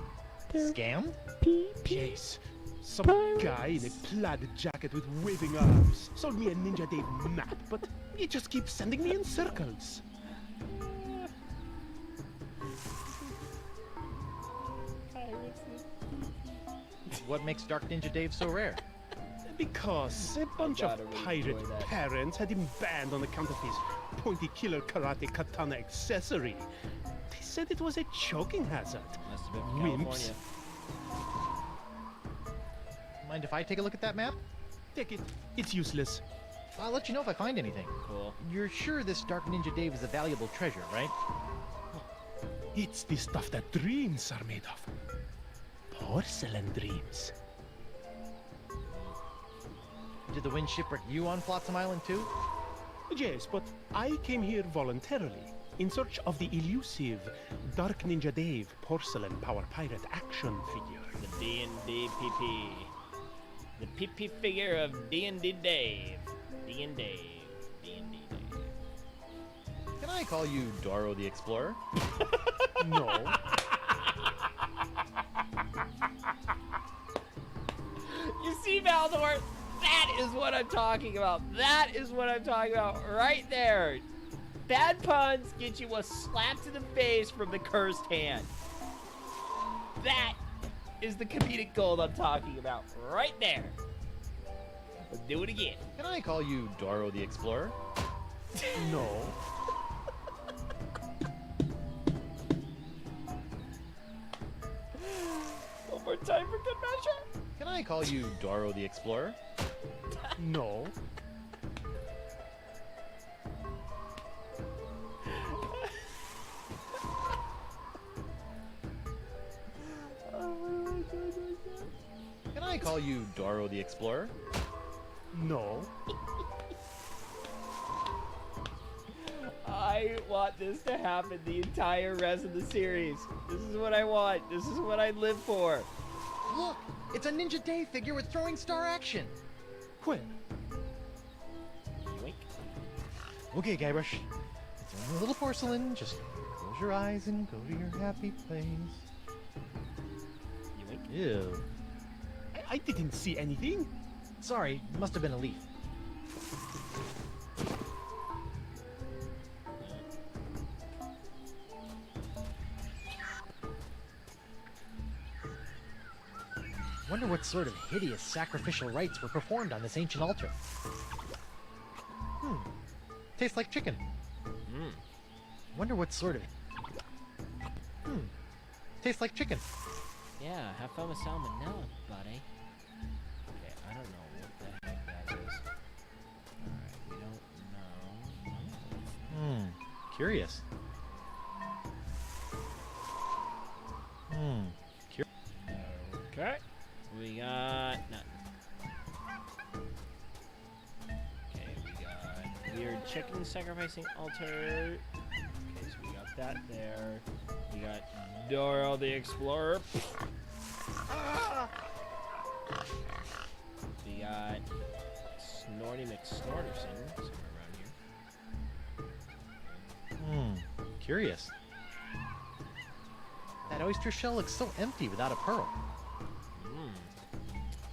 scammed. Scammed? PP. Yes, some guy in a plaid jacket with waving arms sold me a Ninja Dave map, but he just keeps sending me in circles. What makes Dark Ninja Dave so rare? Because a bunch of gotta really pirate enjoy that. parents had him banned on account of his pointy killer karate katana accessory. They said it was a choking hazard. Must have been from Wimps. California. Mind if I take a look at that map? Take it. It's useless. I'll let you know if I find anything. Cool. You're sure this Dark Ninja Dave is a valuable treasure, right? It's the stuff that dreams are made of. Porcelain dreams. Did the wind shipwreck you on Flotsam Island too? Yes, but I came here voluntarily in search of the elusive Dark Ninja Dave porcelain power pirate action figure. The D&D PP. The PP figure of D&D Dave. D&D Dave. D&D Dave. Can I call you Doro the Explorer? No. You see, Valdor? That is what I'm talking about. That is what I'm talking about right there. bad puns get you a slap to the face from the cursed hand. That is the comedic gold I'm talking about right there. Let's do it again. Can I call you Doro the Explorer? No. One more time for good measure. Can I call you Doro the Explorer? No. Can I call you Doro the Explorer? No. I want this to happen the entire rest of the series. This is what I want. This is what I live for. Look! It's a Ninja Day figure with throwing star action! Where? Yoink. Okay, Guybrush. It's only a little porcelain. Just close your eyes and go to your happy place. Yoink. Ew. I didn't see anything. Sorry, must have been a leaf. Wonder what sort of hideous sacrificial rites were performed on this ancient altar. Tastes like chicken. Wonder what sort of... Tastes like chicken. Yeah, have fun with salmonella, buddy. Okay, I don't know what the heck that is. Alright, we don't know. Curious. Okay. We got nothing. Okay, we got weird chicken sacrificing altar. Okay, so we got that there. We got Doro the Explorer. We got Snorty McSnorterson somewhere around here. Curious. That oyster shell looks so empty without a pearl.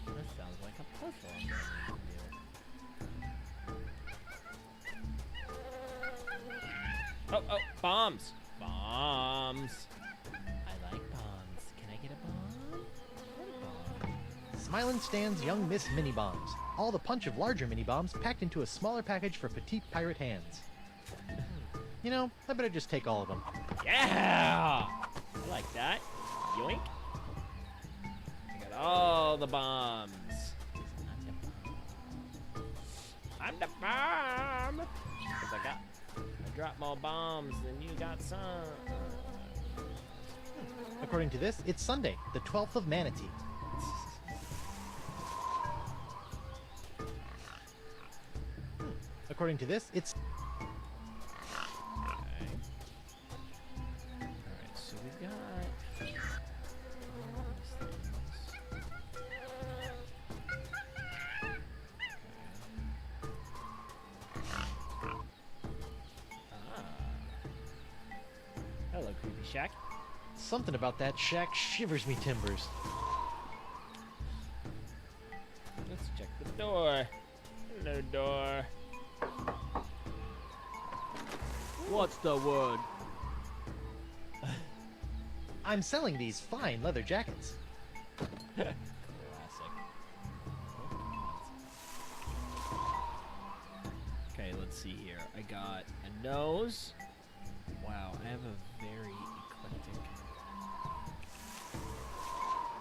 That sounds like a puzzle I'm gonna need to do. Oh, bombs! Bombs! I like bombs. Can I get a bomb? What a bomb? Smilin' stands young Miss Mini Bombs. All the punch of larger mini bombs packed into a smaller package for petite pirate hands. You know, I better just take all of them. Yeah! I like that. Yoink. I got all the bombs. I'm the bomb. Because I dropped more bombs than you got some. According to this, it's Sunday, the 12th of Manatee. According to this, it's... Okay. Alright, so we've got all these Hello, Creepy Shack. Something about that shack shivers me timbers. Let's check the door. Hello, door. What's the word? I'm selling these fine leather jackets. Classic. Okay, let's see here. I got a nose. Wow, I have a very eclectic.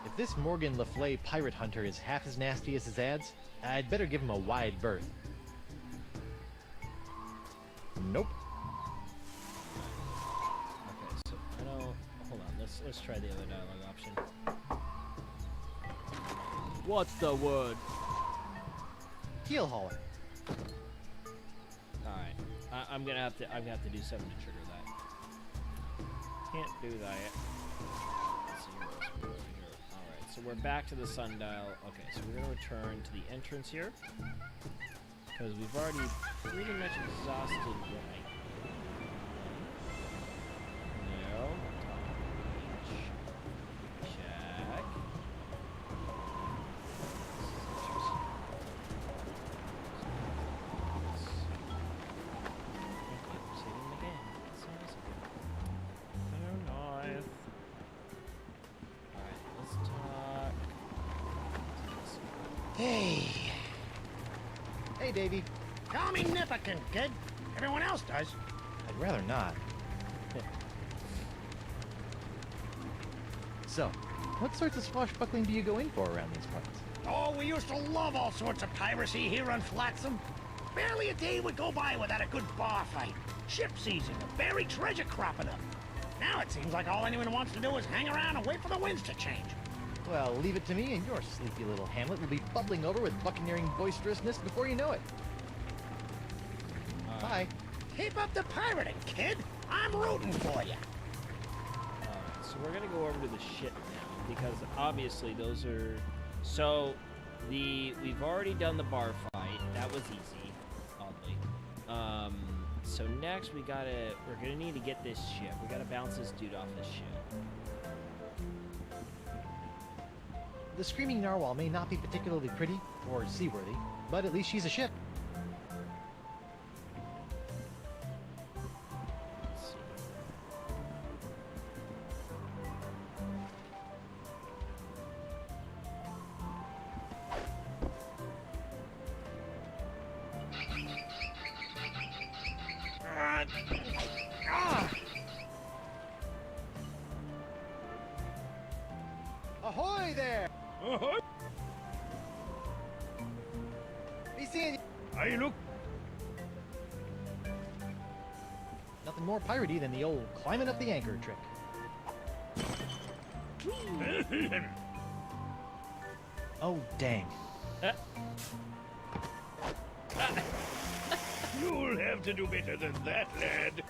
If this Morgan Le Fay pirate hunter is half as nasty as his ads, I'd better give him a wide berth. Nope. Okay, so I don't. Hold on. Let's try the other dialogue option. What's the word? Heel hauler. All right. I'm gonna have to do something to trigger that. Can't do that. Let's see what else we got here. All right. So we're back to the sundial. Okay. So we're gonna return to the entrance here because we've already pretty much exhausted what I. No. Check. Hey. Hey, Davy. Call me Nipperkin, kid. Everyone else does. I'd rather not. So, what sorts of swashbuckling do you go in for around these parts? Oh, we used to love all sorts of piracy here on Flotsam. Barely a day would go by without a good bar fight. Ship season, a buried treasure cropping up. Now it seems like all anyone wants to do is hang around and wait for the winds to change. Well, leave it to me, and your sleepy little hamlet will be bubbling over with buccaneering boisterousness before you know it. Bye. Keep up the pirating, kid. I'm rooting for you. Alright, so we're gonna go over to the ship now, because obviously those are... So, we've already done the bar fight. That was easy, oddly. So next we're gonna need to get this ship. We gotta bounce this dude off this ship. The Screaming Narwhal may not be particularly pretty or seaworthy, but at least she's a ship. Let's see. Ahoy there! Uh-huh. Be seeing you. I look. Nothing more piratey than the old climbing up the anchor trick. Oh, dang. You'll have to do better than that, lad.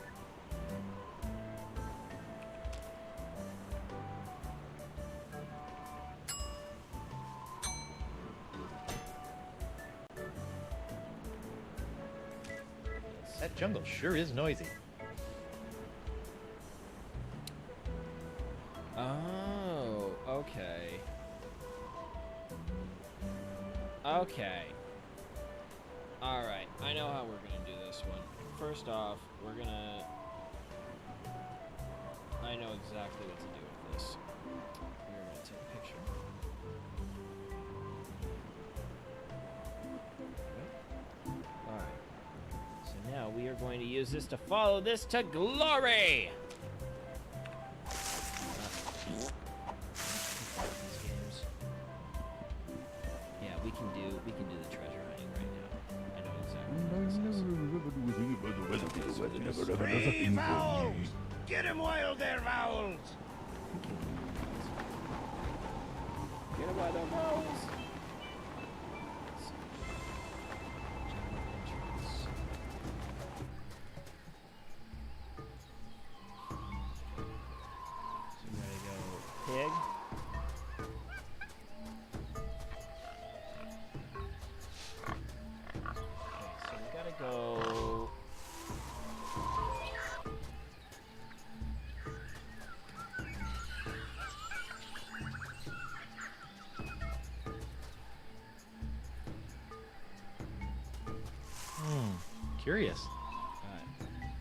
That jungle sure is noisy. Oh, okay. Okay. Alright, I know how we're gonna do this one. First off, we're gonna... I know exactly what to do with this. We're gonna take a picture. Alright. So now we are going to use this to follow this to glory! These games. Yeah, we can do the treasure hunting right now. I know exactly what this is. Hey, Vowels! Get him wild there, Vowels! Get him by the nose! So we gotta go pig. Okay, so we gotta go. Curious. Alright.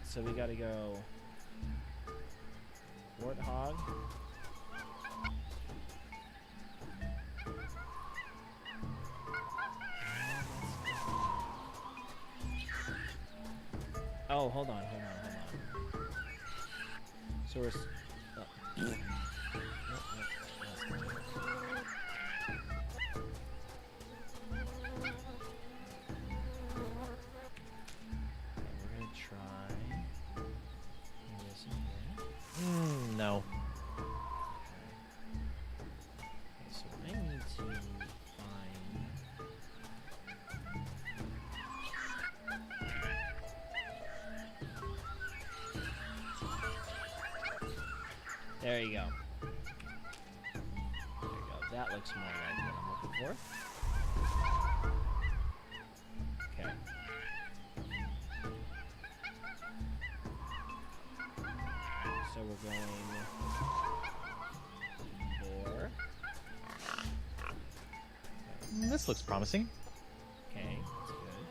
So we gotta go. Warthog. Oh, hold on. So we're. Oh. Nope, that's not it. We're gonna try this in here. No. Okay, so I need to find. There you go. There you go. That looks more like what I'm looking for. Okay. So we're going for. This looks promising. Okay, that's good.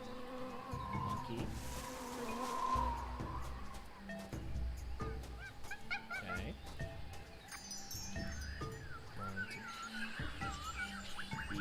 Monkey. Okay. Going to B.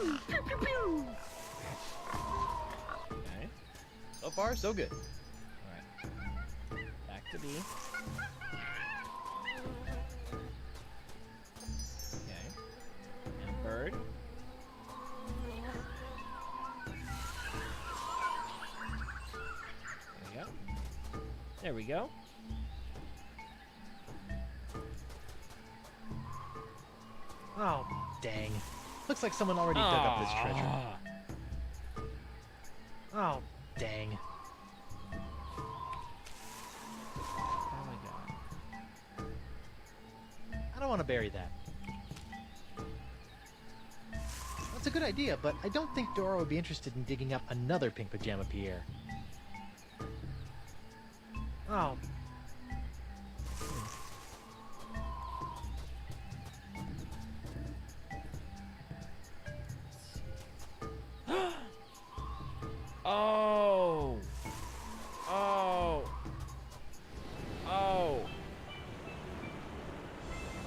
pew, pew, pew, pew. Okay. So far, so good. Alright. Back to B. Okay. And bird. There we go. Oh, dang. Looks like someone already dug up this treasure. Oh, dang. Oh my god. I don't want to bury that. That's a good idea, but I don't think Dora would be interested in digging up another pink pajama Pierre. Oh. Oh. Oh. Oh.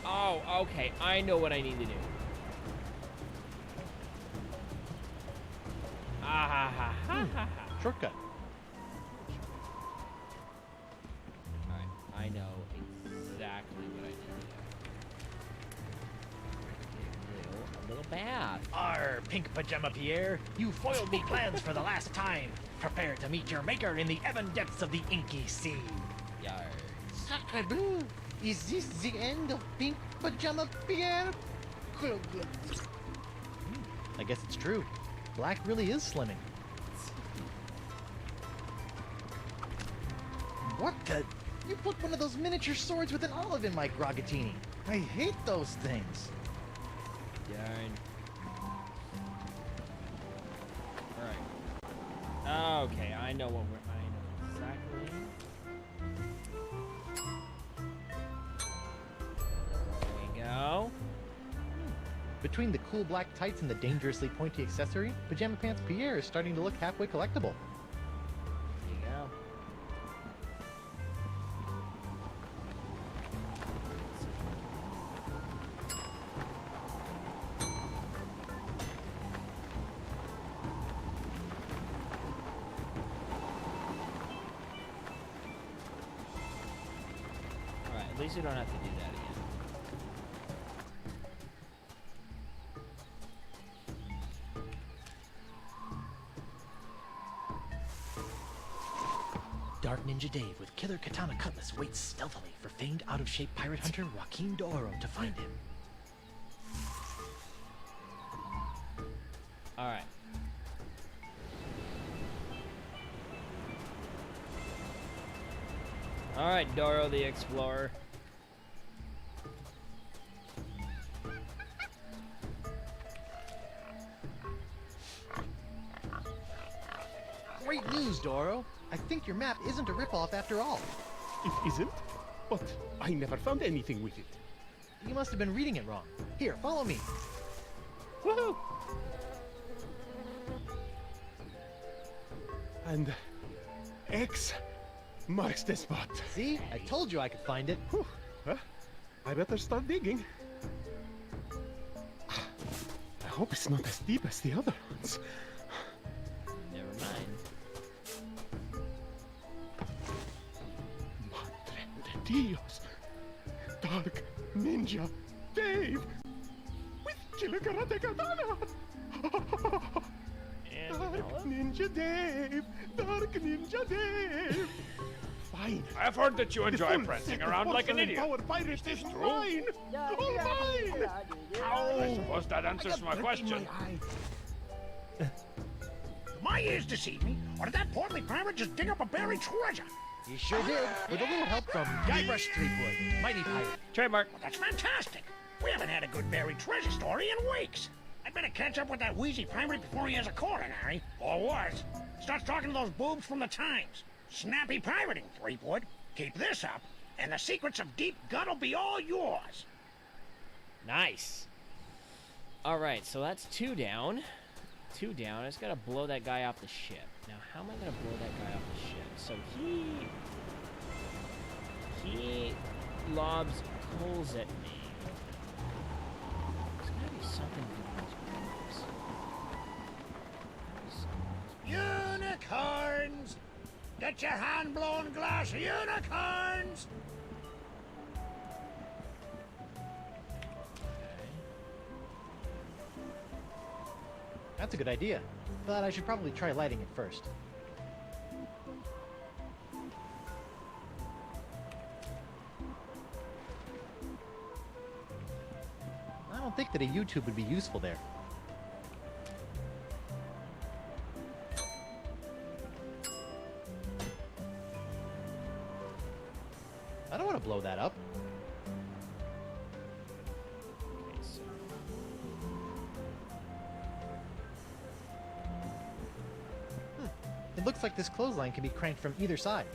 Oh, okay. I know what I need to do. Ah ha ha ha ha ha. Shortcut. Alright, I know exactly what I need to do. A little bad. Arr, pink pajama Pierre, you foiled me plans for the last time. Prepare to meet your maker in the ebon depths of the inky sea. Yar. Sacre bleu! Is this the end of Pink Pajama Pierre? I guess it's true. Black really is slimming. What the? You put one of those miniature swords with an olive in my Grogatini. I hate those things. Darn. Alright. Okay, I know what we're. I know exactly. There we go. Between the cool black tights and the dangerously pointy accessory, Pajama Pants Pierre is starting to look halfway collectible. There you go. Alright, at least you don't have to do that again. Dark Ninja Dave with Killer Katana Cutlass waits stealthily for famed out-of-shape pirate hunter Joaquin D'Oro to find him. Alright. Alright, Doro the Explorer. Great news, D'Oro! I think your map isn't a ripoff after all. It isn't? But I never found anything with it. You must have been reading it wrong. Here, follow me. Woohoo! And X marks the spot. See? I told you I could find it. Whew. Well, I better start digging. I hope it's not as deep as the other ones. Never mind. Madre de Dios! Dark Ninja Dave! With Killer Karate Katana! And Dark Ninja Dave! Dark Ninja Dave! Fine. I've heard that you The enjoy full prancing set of around like an porcelain idiot. Power pirate is true? mine! All mine! I suppose that answers my Dirt in question. my eye. My ears deceive me, or did that portly pirate just dig up a buried treasure? You sure did, with a little help from GYBRUSH 3-Wood, Mighty Pirate. trademark. Well, that's fantastic. We haven't had a good buried treasure story in weeks. I'd better catch up with that wheezy pirate before he has a coronary, or worse, starts talking to those boobs from the Times. Snappy pirating, Threepwood. Keep this up, and the secrets of Deep Gut will be all yours. Nice. All right, so that's 2 down. 2 down. I just gotta blow that guy off the ship. Now, how am I gonna blow that guy off the ship? So he lobs coals at me. There's gotta be something good in those boobs. get your hand-blown glass unicorns! That's a good idea, but I should probably try lighting it first. I don't think that a YouTube would be useful there. I don't want to blow that up. Okay, so It looks like this clothesline can be cranked from either side.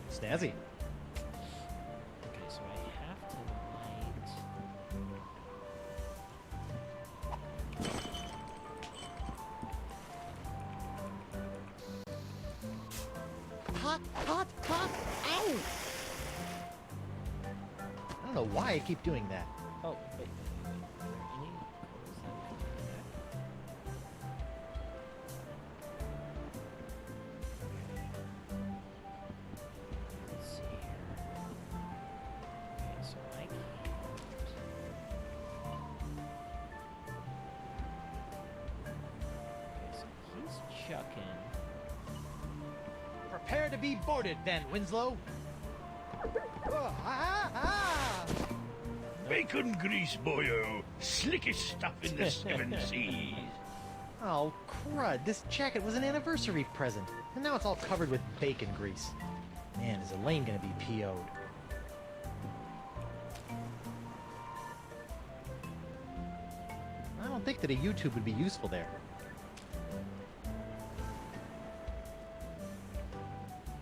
Snazzy. okay, so I have to light. Hot, hot, hot! Ow! I don't know why I keep doing that. Oh, wait. Any clothes that we can put back? Let's see here. Okay, so I can't. Okay, so he's chucking. Prepare to be boarded, then, Winslow. Bacon grease, boyo. Slickest stuff in the 7 seas. Oh, crud. This jacket was an anniversary present, and now it's all covered with bacon grease. Man, is Elaine gonna be PO'd. I don't think that a YouTube would be useful there.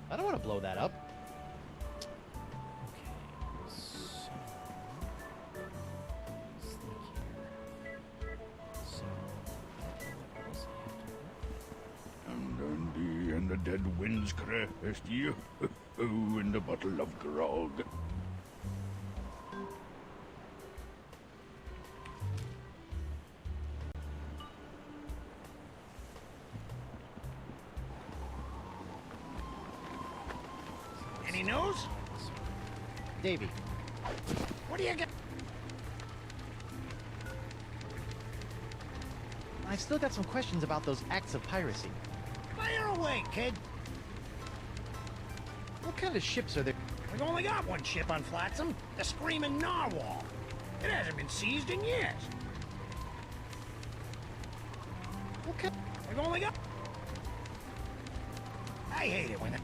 I don't want to blow that up. Okay, so let's think here. So what else I have to work? And the dead winds crest you, and a bottle of grog. Any news? Davey, What do you get? I've still got some questions about those acts of piracy. Fire away, kid. What kind of ships are there? We've only got one ship on Flotsam, the Screaming Narwhal. It hasn't been seized in years. What kind? We've only got... I hate it when...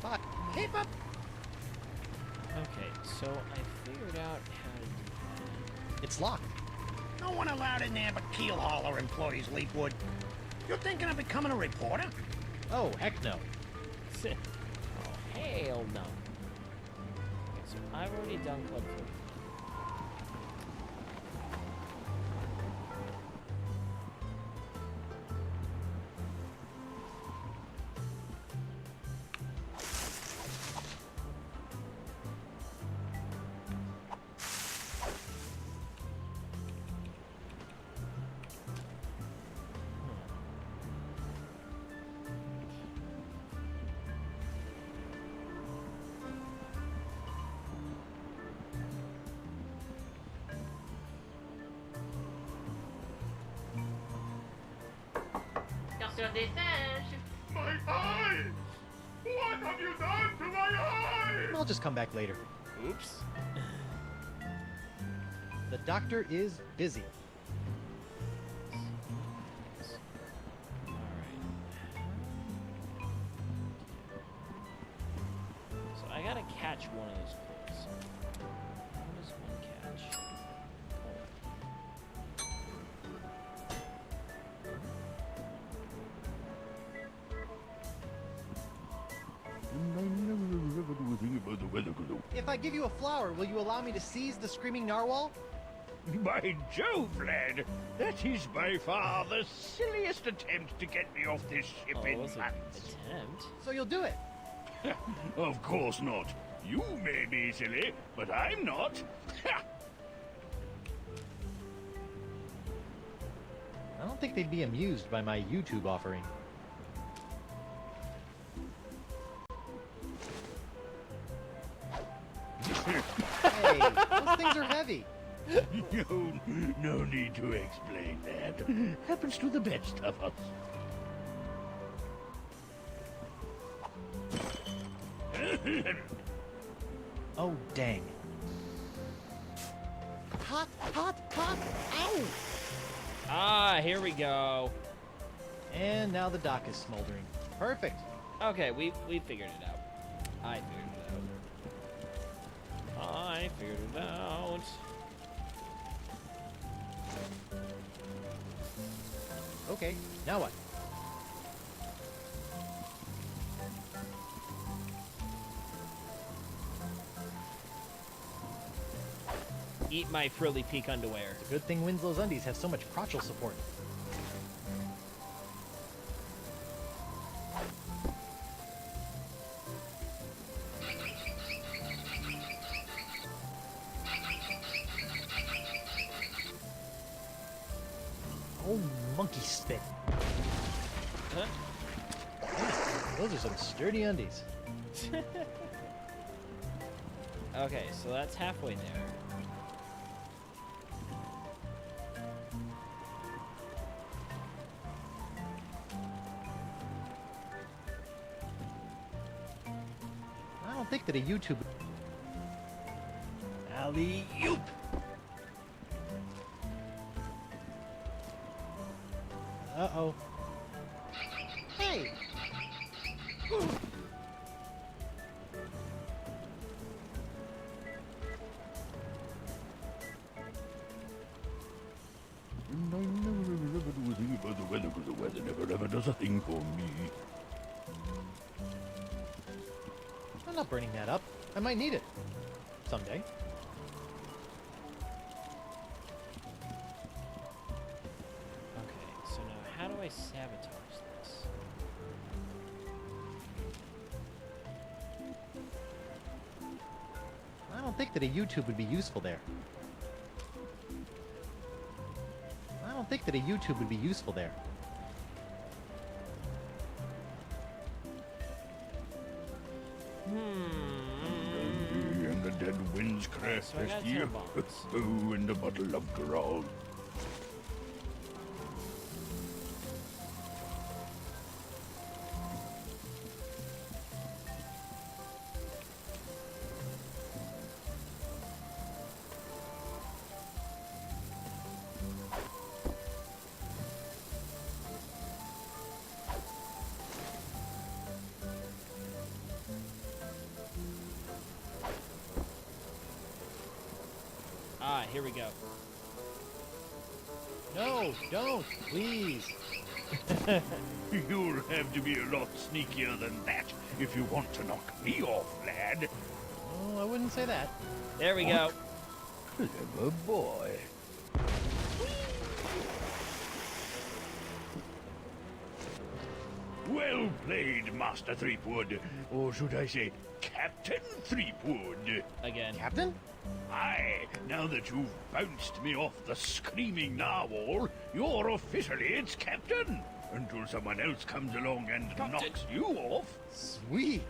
Fuck. Keep up! Okay, so I figured out how to do It's locked. No one allowed in there but keel hauler employees, Leapwood. You're thinking of becoming a reporter? Oh, heck no. that. Oh, hell no. Okay, so I've already done Club 3. My eye! What have you done to my eye? I'll just come back later. Oops. The doctor is busy. So I gotta catch one of those clothes. What is one catch? If I give you a flower, will you allow me to seize the screaming narwhal? By Jove, lad, that is by far the silliest attempt to get me off this ship Oh, in it was an months. attempt. So you'll do it. Of course not. You may be silly, but I'm not. I don't think they'd be amused by my YouTube offering. No need to explain that. Happens to the best of us. Oh, dang. Hot, hot, hot! Ow! Ah, here we go. And now the dock is smoldering. Perfect. Okay, we figured it out. I figured it out. Okay, now what? Eat my frilly peak underwear. It's a good thing Winslow's undies have so much crotchal support. Oh, monkey spit. Huh? Those are some sturdy undies. Okay, so that's halfway there. I don't think that a YouTube... Alley-oop! Uh-oh. Hey! The weather never ever does a thing for me. I'm not burning that up. I might need it. Someday. Okay, so now how do I sabotage this? I don't think that a YouTube would be useful there. I don't think that a YouTube would be useful there. And the dead winds crash So I got past you. 10 bombs. Oh, and a bottle of Grawl. Ah, here we go. No, don't, please. You'll have to be a lot sneakier than that if you want to knock me off, lad. Oh, I wouldn't say that. There we go. Clever boy. Well played, Master Threepwood. Or should I say, Captain Threepwood. Again. Captain? Aye, now that you've bounced me off the screaming narwhal, you're officially its captain. Until someone else comes along and knocks you off. Sweet.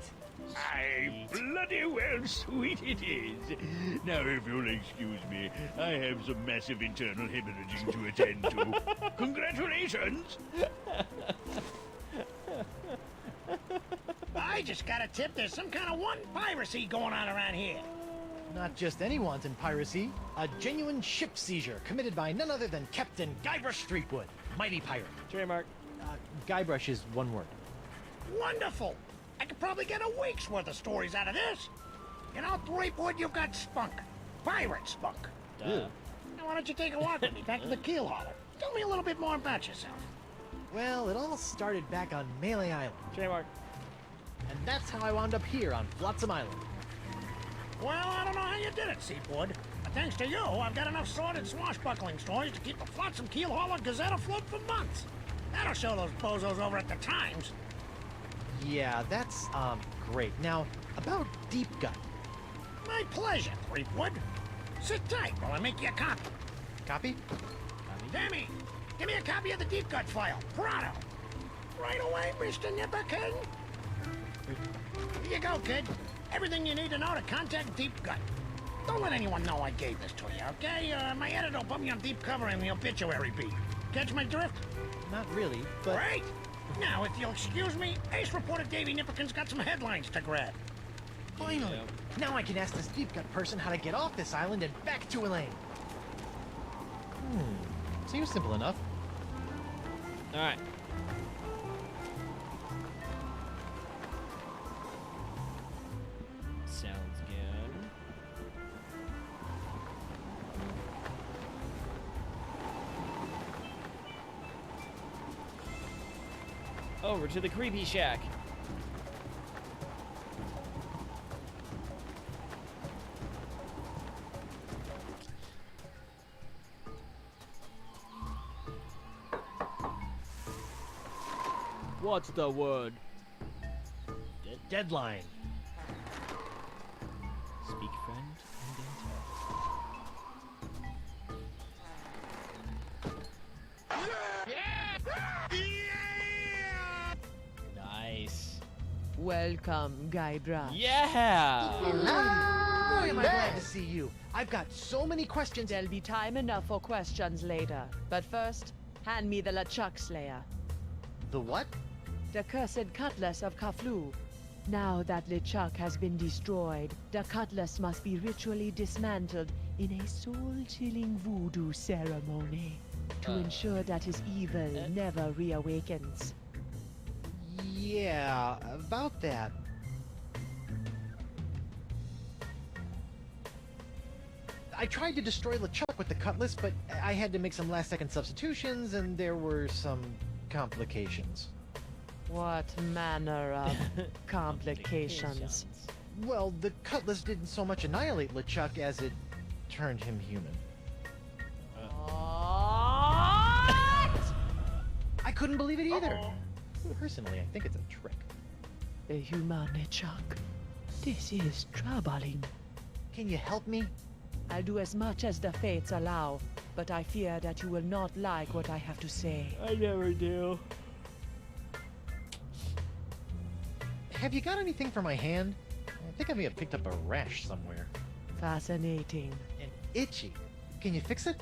Aye, bloody well sweet it is. Now, if you'll excuse me, I have some massive internal hemorrhaging to attend to. Congratulations! I just got a tip there's some kind of one piracy going on around here. Not just anyone's in piracy. A genuine ship seizure committed by none other than Captain GYBRUSH Threepwood, mighty pirate. Trademark. GYBRUSH is one word. Wonderful. I could probably get a week's worth of stories out of this. You know, Threepwood, you've got spunk. Pirate spunk. Duh. Now, why don't you take a walk with me back to the keel hauler? Tell me a little bit more about yourself. Well, it all started back on Melee Island. Trademark. And that's how I wound up here on Flotsam Island. Well, I don't know how you did it, Seafood. But thanks to you, I've got enough sordid swashbuckling stories to keep the Flotsam Keel Hauler Gazette afloat for months. That'll show those bozos over at the Times. Yeah, that's, great. Now, about Deep Gut. My pleasure, Threepwood. Sit tight while I make you a copy. Copy? Dammy, give me a copy of the Deep Gut file. Pronto. Right away, Mr. Nipper King. Here you go, kid. Everything you need to know to contact Deep Gut. Don't let anyone know I gave this to you, okay? My editor put me on deep cover in the obituary beat. Catch my drift? Not really, but... Great! Now, if you'll excuse me, Ace reporter Davey Nipperkin's got some headlines to grab. Finally! Now I can ask this deep-cut person how to get off this island and back to Elaine. Seems simple enough. Alright. Sounds good. Over to the creepy shack. What's the word? Deadline. Speak, friend, and enter. Nice. Welcome, GYBRUSH. Yeah! Boy, am I glad to see you. I've got so many questions. There'll be time enough for questions later. But first, hand me the LeChuck Slayer. The what? The cursed cutlass of Kaflu. Now that LeChuck has been destroyed, the cutlass must be ritually dismantled in a soul-chilling voodoo ceremony to ensure that his evil never reawakens. Yeah, about that. I tried to destroy LeChuck with the cutlass, but I had to make some last-second substitutions, and there were some complications. What manner of complications? Well, the cutlass didn't so much annihilate LeChuck as it turned him human. I couldn't believe it either. Personally, I think it's a trick. A human LeChuck. This is troubling. Can you help me? I'll do as much as the fates allow, but I fear that you will not like what I have to say. I never do. Have you got anything for my hand? I think I may have picked up a rash somewhere. Fascinating. And itchy. Can you fix it?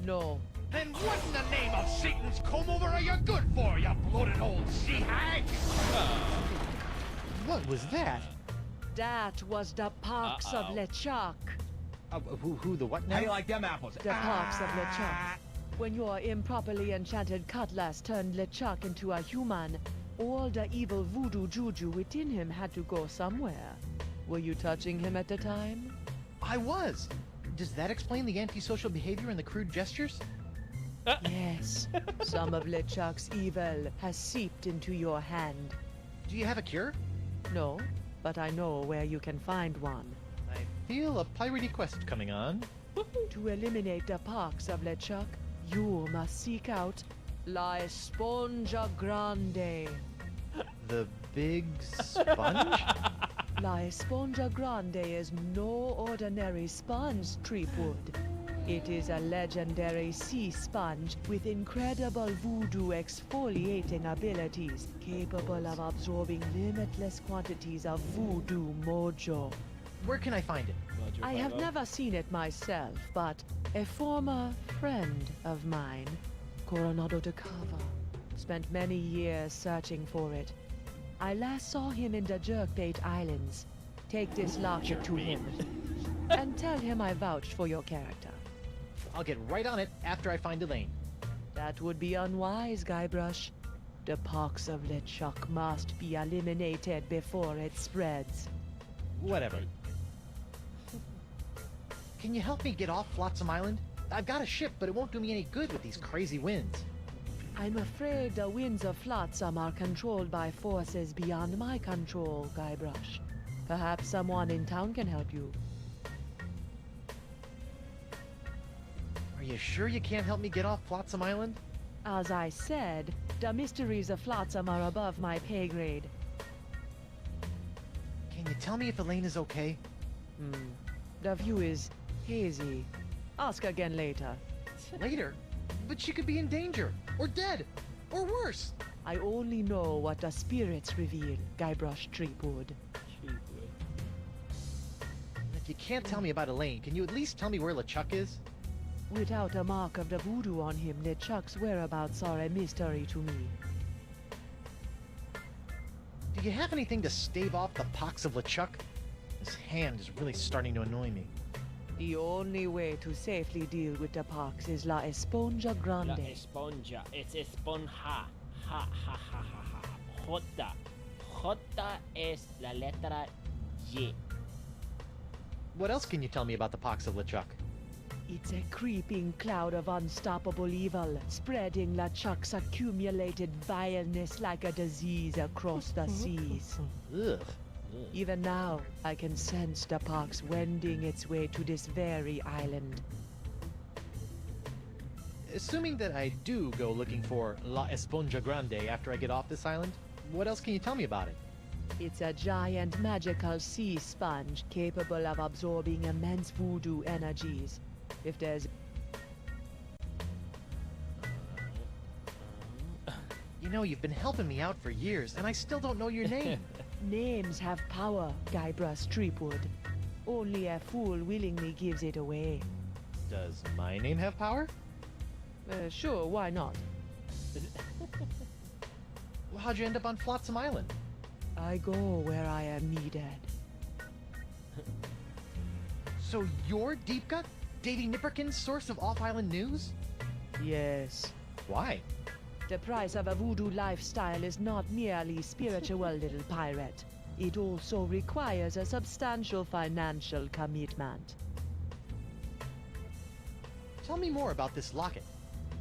No. Then what in the name of Satan's comb-over are you good for, you bloated old sea hag? What was that? That was the pox of LeChuck. Who the what now? like them apples? The pox of LeChuck. When your improperly enchanted cutlass turned LeChuck into a human, all the evil voodoo juju within him had to go somewhere. Were you touching him at the time? I was. Does that explain the antisocial behavior and the crude gestures? Yes. Some of LeChuck's evil has seeped into your hand. Do you have a cure? No, but I know where you can find one. I feel a piratey quest coming on. To eliminate the pox of LeChuck, you must seek out La Esponja Grande. The big sponge? La Esponja Grande is no ordinary sponge, Treepwood. It is a legendary sea sponge with incredible voodoo exfoliating abilities, capable of absorbing limitless quantities of voodoo mojo. Where can I find it? I have never seen it myself, but a former friend of mine, Coronado de Cava, spent many years searching for it. I last saw him in the Jerkbait Islands. Take this locket to him, and tell him I vouched for your character. I'll get right on it after I find Elaine. That would be unwise, GYBRUSH. The pox of LeChuck must be eliminated before it spreads. Whatever. Can you help me get off Flotsam Island? I've got a ship, but it won't do me any good with these crazy winds. I'm afraid the winds of Flotsam are controlled by forces beyond my control, GYBRUSH. Perhaps someone in town can help you. Are you sure you can't help me get off Flotsam Island? As I said, the mysteries of Flotsam are above my pay grade. Can you tell me if Elaine is okay? The view is hazy. Ask again later. Later? But she could be in danger, or dead, or worse. I only know what the spirits reveal, GYBRUSH Treepwood. If you can't tell me about Elaine, can you at least tell me where LeChuck is? Without a mark of the voodoo on him, LeChuck's whereabouts are a mystery to me. Do you have anything to stave off the pox of LeChuck? His hand is really starting to annoy me. The only way to safely deal with the pox is La Esponja Grande. La esponja. It's esponja. Ha ha ha ha ha. Jota. Jota es la letra Y. What else can you tell me about the pox of LeChuck? It's a creeping cloud of unstoppable evil, spreading LeChuck's accumulated vileness like a disease across the seas. Ugh. Even now, I can sense the pox wending its way to this very island. Assuming that I do go looking for La Esponja Grande after I get off this island, what else can you tell me about it? It's a giant magical sea sponge capable of absorbing immense voodoo energies. If there's... You know, you've been helping me out for years, and I still don't know your name. Names have power, GYBRUSH Treepwood. Only a fool willingly gives it away. Does my name have power? Sure, why not? Well, how'd you end up on Flotsam Island? I go where I am needed. So you're Deep Gut? Davy Nipperkin's source of off-island news? Yes. Why? The price of a voodoo lifestyle is not merely spiritual, little pirate. It also requires a substantial financial commitment. Tell me more about this locket.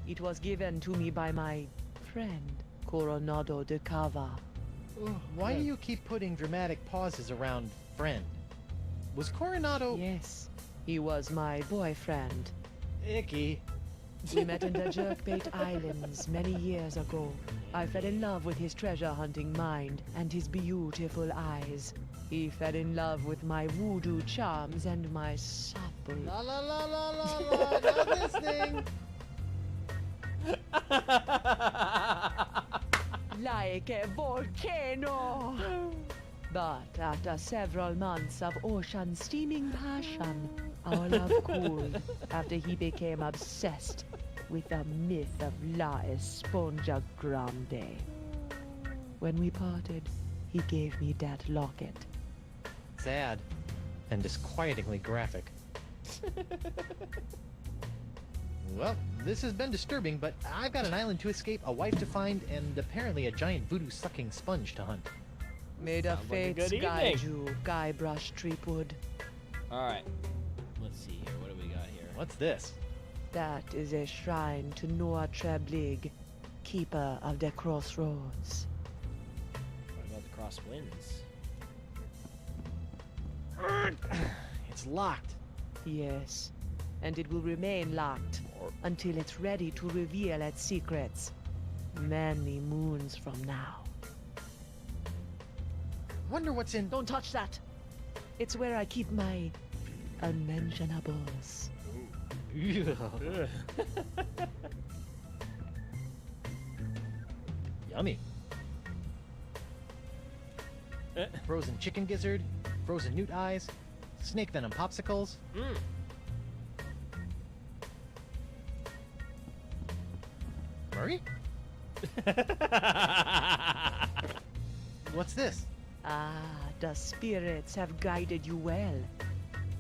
It was given to me by my friend, Coronado de Cava. Why do you keep putting dramatic pauses around friend? Was Coronado... Yes, he was my boyfriend. Icky. We met in the Jerkbait Islands many years ago. I fell in love with his treasure-hunting mind and his beautiful eyes. He fell in love with my voodoo charms and my supple... La la la la la la, not this thing! Like a volcano! But after several months of ocean steaming passion, our love cooled after he became obsessed with the myth of La Esponja Grande. When we parted, he gave me that locket. Sad. And disquietingly graphic. Well, this has been disturbing, but I've got an island to escape, a wife to find, and apparently a giant voodoo-sucking sponge to hunt. May the Sounds like a fates good guide evening. you, GYBRUSH Treepwood. Alright. Let's see here. What do we got here? What's this? That is a shrine to Noah Treblig, keeper of the crossroads. What about the crosswinds? It's locked. Yes, and it will remain locked until it's ready to reveal its secrets. Many moons from now. Wonder what's in... Don't touch that! It's where I keep my unmentionables. Yummy. Frozen chicken gizzard, frozen newt eyes, snake venom popsicles. Murray? What's this? Ah, the spirits have guided you well.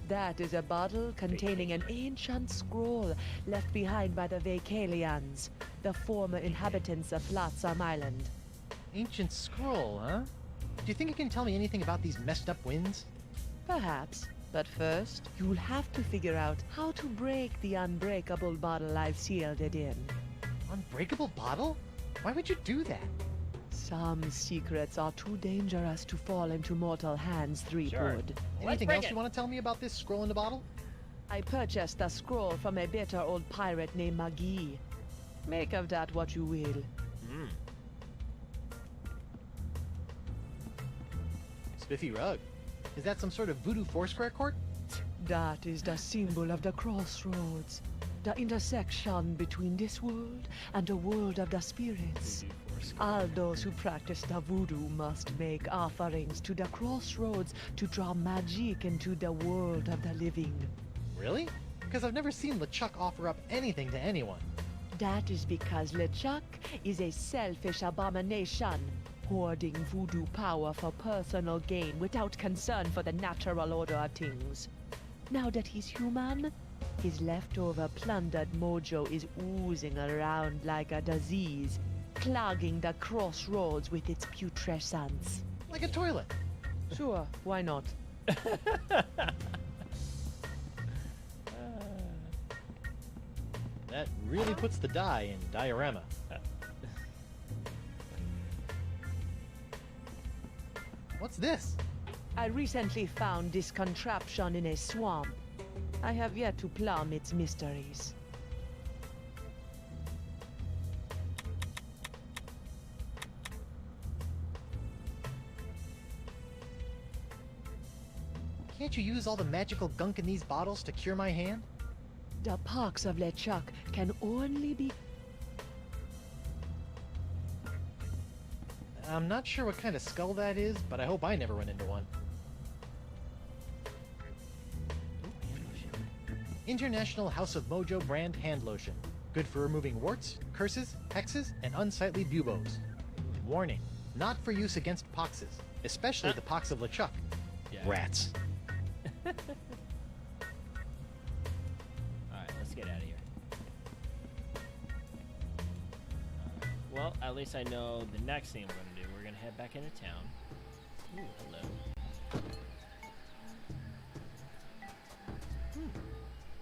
That is a bottle containing an ancient scroll left behind by the Vacalians, the former inhabitants of Flotsam Island. Ancient scroll, huh? Do you think you can tell me anything about these messed up winds? Perhaps, but first, you'll have to figure out how to break the unbreakable bottle I've sealed it in. Unbreakable bottle? Why would you do that? Some secrets are too dangerous to fall into mortal hands, Threepwood. Let's Anything break else it. you want to tell me about this scroll in the bottle? I purchased the scroll from a bitter old pirate named Magee. Make of that what you will. Spiffy rug. Is that some sort of voodoo foursquare court? That is the symbol of the crossroads. the intersection between this world and the world of the spirits. All those who practice the voodoo must make offerings to the crossroads to draw magic into the world of the living. Really? Because I've never seen LeChuck offer up anything to anyone. That is because LeChuck is a selfish abomination, hoarding voodoo power for personal gain without concern for the natural order of things. Now that he's human, his leftover plundered mojo is oozing around like a disease, clogging the crossroads with its putrescence. Like a toilet. Sure, why not? That really puts the die in diorama. What's this? I recently found this contraption in a swamp. I have yet to plumb its mysteries. Can't you use all the magical gunk in these bottles to cure my hand? The pox of LeChuck can only be... I'm not sure what kind of skull that is, but I hope I never run into one. International House of Mojo brand hand lotion. Good for removing warts, curses, hexes, and unsightly buboes. Warning, not for use against poxes, especially the pox of LeChuck. Yeah. Rats. Alright, let's get out of here. Well, at least I know the next thing I'm going to do. We're going to head back into town. Ooh, hello.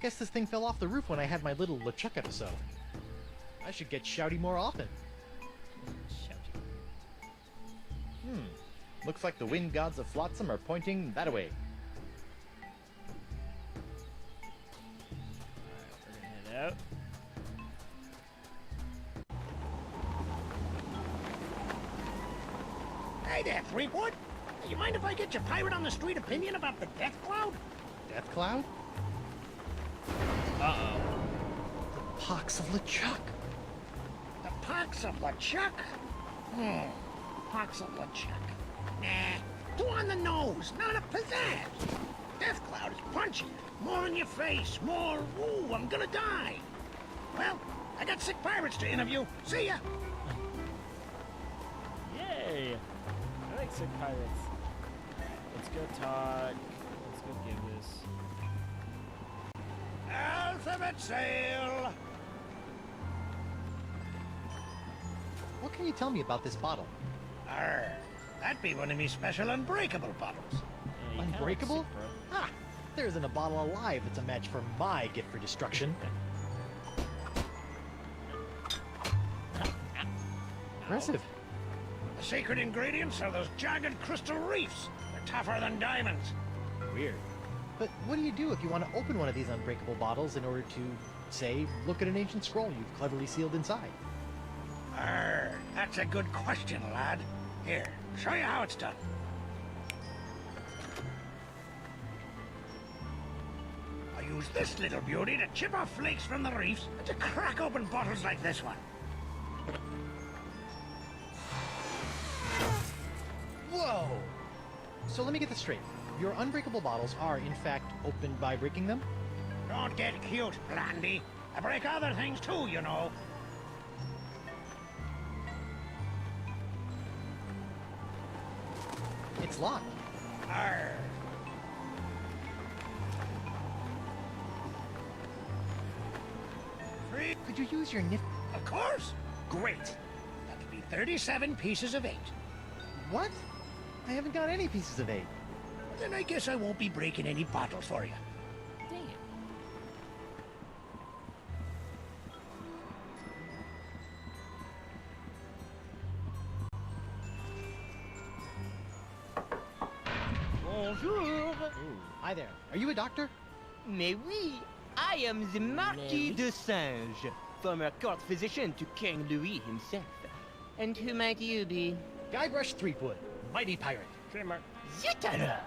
Guess this thing fell off the roof when I had my little LeChuck episode. I should get shouty more often. Shouty. Looks like the wind gods of Flotsam are pointing that way. Alright, we're going to head out. Hey there, Threepwood. You mind if I get your pirate on the street opinion about the death cloud? Death Cloud? Uh-oh. Pox of LeChuck. The pox of LeChuck? Pox of LeChuck. Nah, too on the nose, not a pizzazz. Death cloud is punchy. More in your face, more, ooh, I'm gonna die. Well, I got sick pirates to interview. See ya. Yay! I like sick pirates. Let's go talk. Let's go give this. Alphabet sail. What can you tell me about this bottle? Arr, that'd be one of me special unbreakable bottles. Yeah, you kinda Unbreakable? look sick, bro. Ha! There isn't a bottle alive that's a match for my gift for destruction. Impressive. The secret ingredients are those jagged crystal reefs. They're tougher than diamonds. Weird. But what do you do if you want to open one of these unbreakable bottles in order to, say, look at an ancient scroll you've cleverly sealed inside? Arr, that's a good question, lad. Here, show you how it's done. I use this little beauty to chip off flakes from the reefs and to crack open bottles like this one. Whoa! So let me get this straight. Your unbreakable bottles are, in fact, opened by breaking them? Don't get cute, Blandy. I break other things too, you know. It's locked. Arr. Free, Could you use your nif... of course. Great. That'll be 37 pieces of 8. What? I haven't got any pieces of 8. Then I guess I won't be breaking any bottles for you. Dang it. Bonjour. Ooh. Hi there. Are you a doctor? Mais oui, I am the Marquis de Singe, former court physician to King Louis himself. And who might you be? GYBRUSH Threepwood, mighty pirate. Trademark. Zut alors!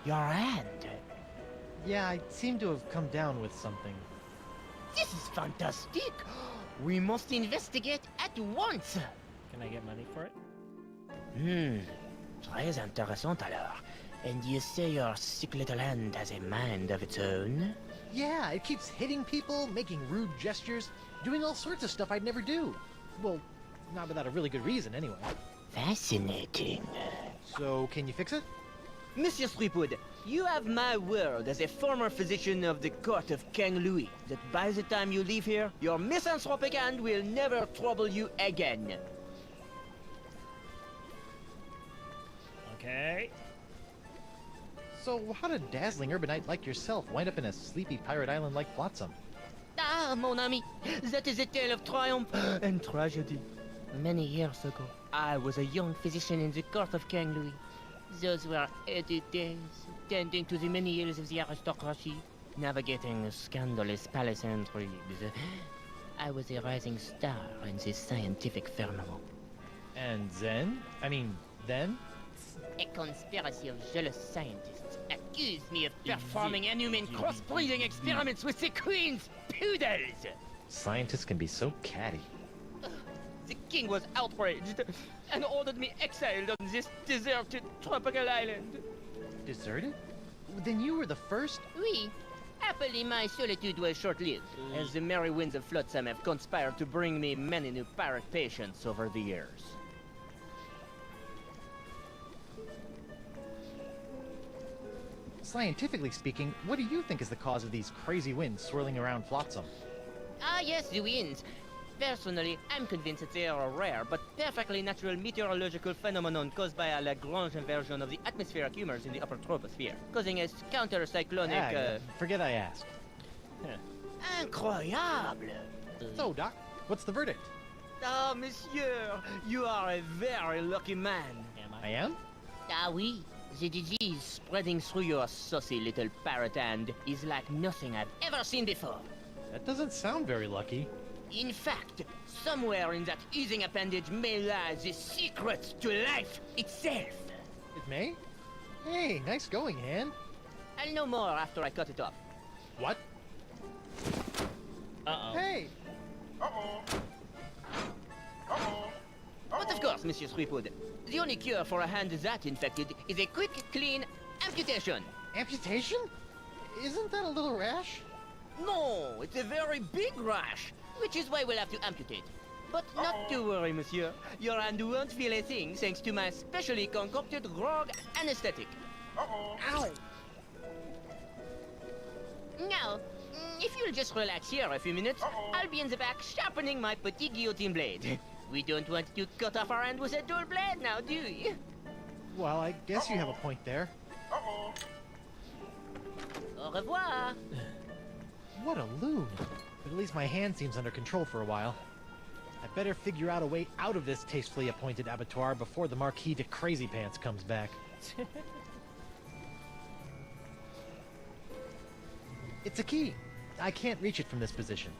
Your hand. Yeah, I seem to have come down with something. This is fantastic. We must investigate at once. Can I get money for it? Très intéressant alors. And you say your sick little hand has a mind of its own? Yeah, it keeps hitting people, making rude gestures, doing all sorts of stuff I'd never do. Well, not without a really good reason, anyway. Fascinating. So, can you fix it? Monsieur Threepwood, you have my word as a former physician of the court of King Louis that by the time you leave here, your misanthropic hand will never trouble you again. Okay. So, how did a dazzling urbanite like yourself wind up in a sleepy pirate island like Flotsam? Ah, mon ami, that is a tale of triumph and tragedy. Many years ago, I was a young physician in the court of King Louis. Those were early days, tending to the many ills of the aristocracy, navigating scandalous palace intrigues. I was a rising star in the scientific firmament. And then? A conspiracy of jealous scientists accused me of performing inhuman cross-breeding experiments with the queen's poodles! Scientists can be so catty. The king was outraged and ordered me exiled on this deserted tropical island. Deserted? Then you were the first? Oui. Happily, my solitude was short-lived, as the merry winds of Flotsam have conspired to bring me many new pirate patients over the years. Scientifically speaking, what do you think is the cause of these crazy winds swirling around Flotsam? Ah, yes, the winds. Personally, I'm convinced that they are a rare but perfectly natural meteorological phenomenon caused by a Lagrange inversion of the atmospheric humors in the upper troposphere, causing a counter-cyclonic, Forget I asked. Incroyable! So, Doc, what's the verdict? Ah, monsieur, you are a very lucky man. I am? Ah, oui. The disease spreading through your saucy little parrot hand is like nothing I've ever seen before. That doesn't sound very lucky. In fact, somewhere in that oozing appendage may lie the secret to life itself. It may? Hey, nice going, hand. I'll know more after I cut it off. What? Uh-oh. Hey! But of course, Monsieur Threepwood, the only cure for a hand that infected is a quick, clean amputation. Amputation? Isn't that a little rash? No, it's a very big rash, which is why we'll have to amputate. But not to worry, monsieur. Your hand won't feel a thing thanks to my specially concocted grog anesthetic. Ow! Now, if you'll just relax here a few minutes, I'll be in the back sharpening my petit guillotine blade. We don't want to cut off our hand with a dull blade now, do we? Well, I guess you have a point there. Au revoir. What a loon. But at least my hand seems under control for a while. I better figure out a way out of this tastefully appointed abattoir before the Marquis de Crazy Pants comes back. It's a key. I can't reach it from this position.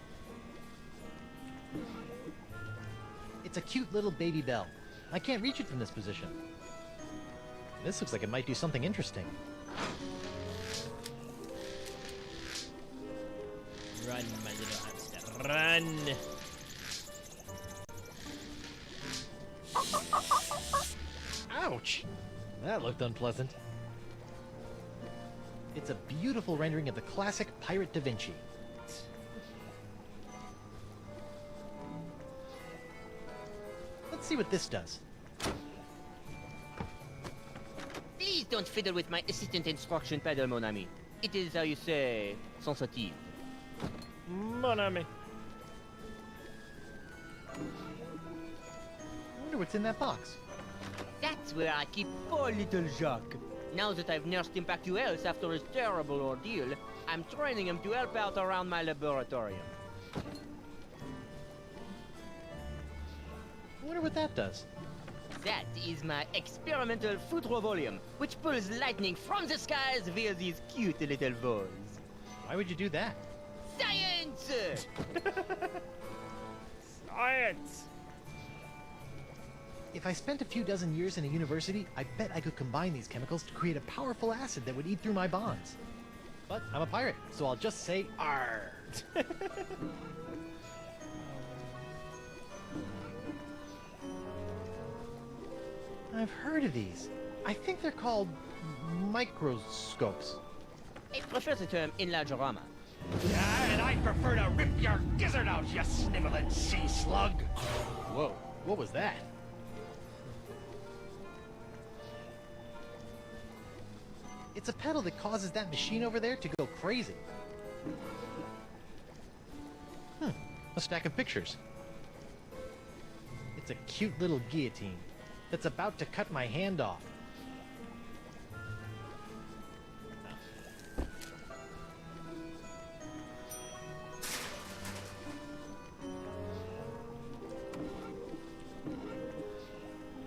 It's a cute little baby bell. I can't reach it from this position. This looks like it might do something interesting. Run, my little hamster. Run! Ouch! That looked unpleasant. It's a beautiful rendering of the classic Pirate Da Vinci. Let's see what this does. Please don't fiddle with my assistant instruction pedal, mon ami. It is, how you say, sensitive. Mon ami. I wonder what's in that box. That's where I keep poor little Jacques. Now that I've nursed him back to health after his terrible ordeal, I'm training him to help out around my laboratorium. I wonder what that does. That is my experimental futrovolium, which pulls lightning from the skies via these cute little balls. Why would you do that? Science! Science! If I spent a few dozen years in a university, I bet I could combine these chemicals to create a powerful acid that would eat through my bonds. But I'm a pirate, so I'll just say ARR. I've heard of these. I think they're called microscopes. I prefer the term enlargerama. And I prefer to rip your gizzard out, you sniveling sea slug. Whoa, what was that? It's a pedal that causes that machine over there to go crazy. A stack of pictures. It's a cute little guillotine that's about to cut my hand off.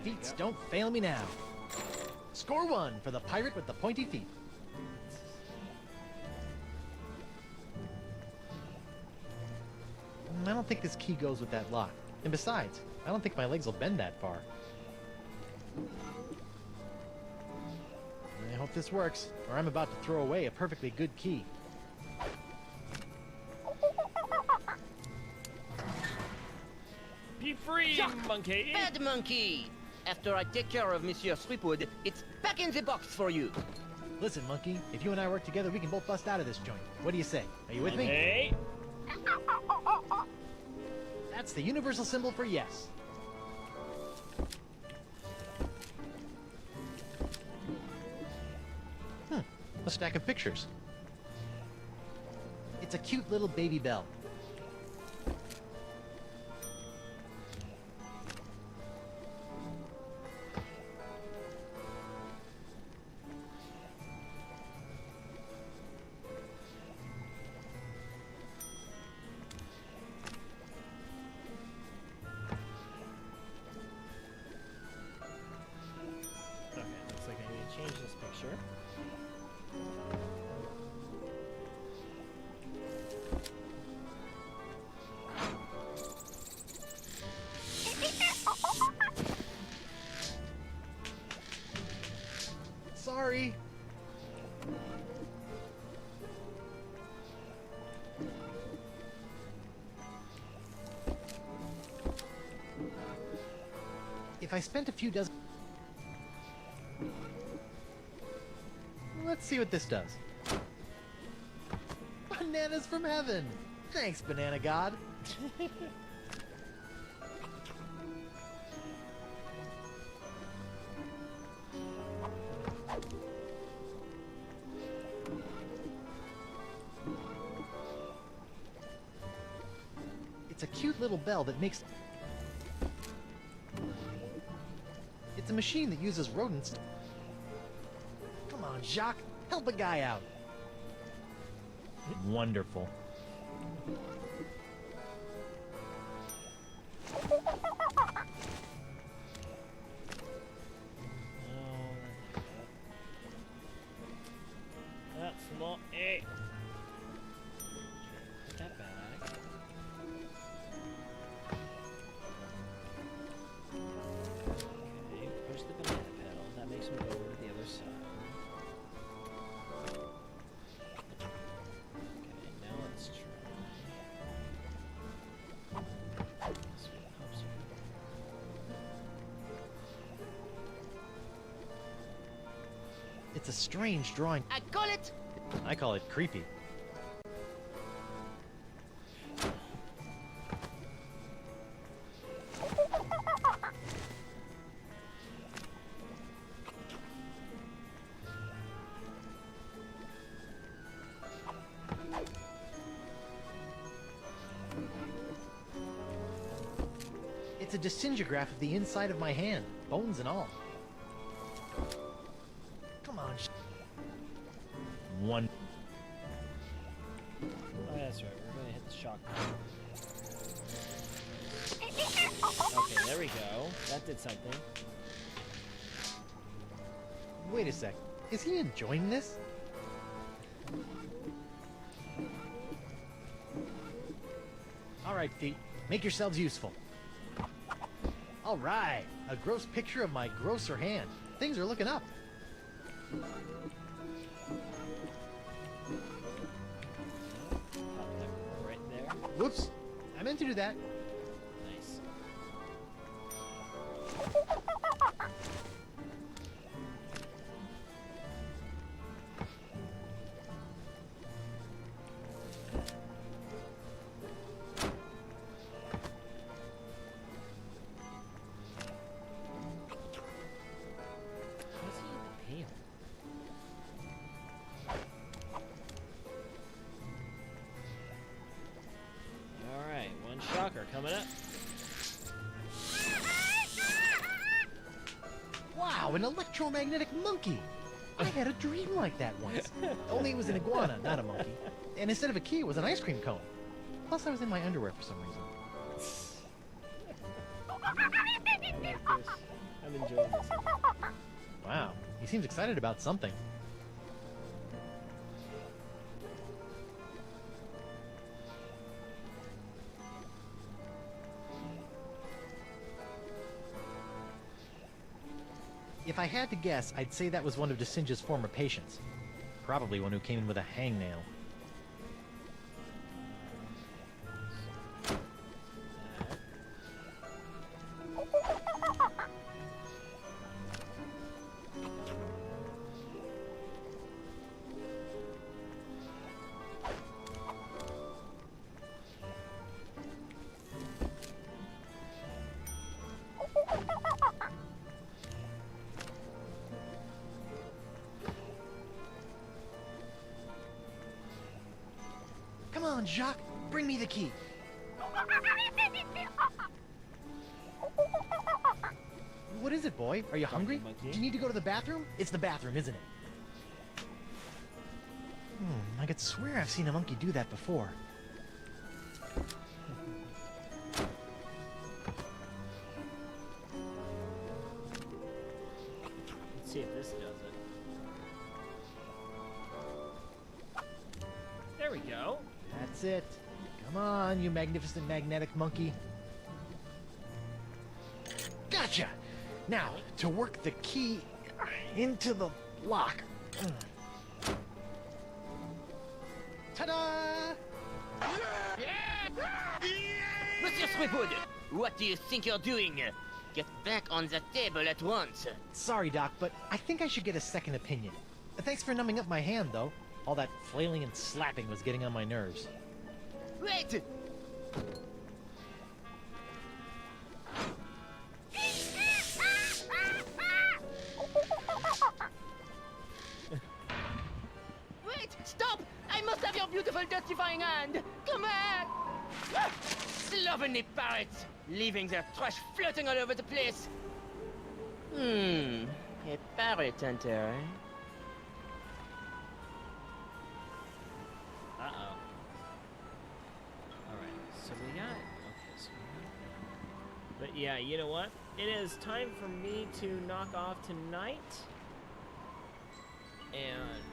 Feats don't fail me now. Score 1 for the pirate with the pointy feet. I don't think this key goes with that lock. And besides, I don't think my legs will bend that far. I hope this works, or I'm about to throw away a perfectly good key. Be free, monkey! Bad monkey! After I take care of Monsieur Sweetwood, it's back in the box for you. Listen, monkey, if you and I work together, we can both bust out of this joint. What do you say? Are you with me? Hey! That's the universal symbol for yes. A stack of pictures. It's a cute little baby bell. Okay, looks like I need to change this picture. Sorry. If I spent a few dozen... Let's see what this does. Bananas from heaven! Thanks, Banana God. It's a cute little bell that makes... It's a machine that uses rodents. Come on, Jacques, help a guy out. Wonderful. That's not it. Put that back. Okay, push the banana pedal. That makes me go over to the other side. Okay, now let's try. Sweet hopes. It's a strange drawing. I call it... I call it creepy. It's a disintegraph of the inside of my hand, bones and all. Come on. One. Oh, that's right. We're gonna hit the shock button. Okay, there we go. That did something. Wait a sec. Is he enjoying this? All right, feet. Make yourselves useful. All right. A gross picture of my grosser hand. Things are looking up. Whoops. I meant to do that. Nice. How's he in the pail? Alright, one shocker coming up. Wow, an electromagnetic monkey! I had a dream like that once. Only it was an iguana, not a monkey. And instead of a key, it was an ice cream cone. Plus, I was in my underwear for some reason. I like this. I'm enjoying this. Wow, he seems excited about something. If I had to guess, I'd say that was one of DeSinja's former patients. Probably one who came in with a hangnail. Come on, Jacques, bring me the key. What is it, boy? Are you hungry? monkey. Do you need to go to the bathroom? It's the bathroom, isn't it? I could swear I've seen a monkey do that before. Let's see if this does it. There we go. That's it. Come on, you magnificent magnetic monkey. Gotcha! Now, to work the key into the lock. Ta-da! Monsieur Sweetwood, what do you think you're doing? Get back on the table at once. Sorry, Doc, but I think I should get a second opinion. Thanks for numbing up my hand, though. All that flailing and slapping was getting on my nerves. Wait! Wait! Stop! I must have your beautiful dirtifying hand! Come back! Ah! Slovenly parrots! Leaving their trash floating all over the place! A parrot hunter, eh? Uh-oh. Alright, so we got... Okay, so we got... But yeah, you know what? It is time for me to knock off tonight. And...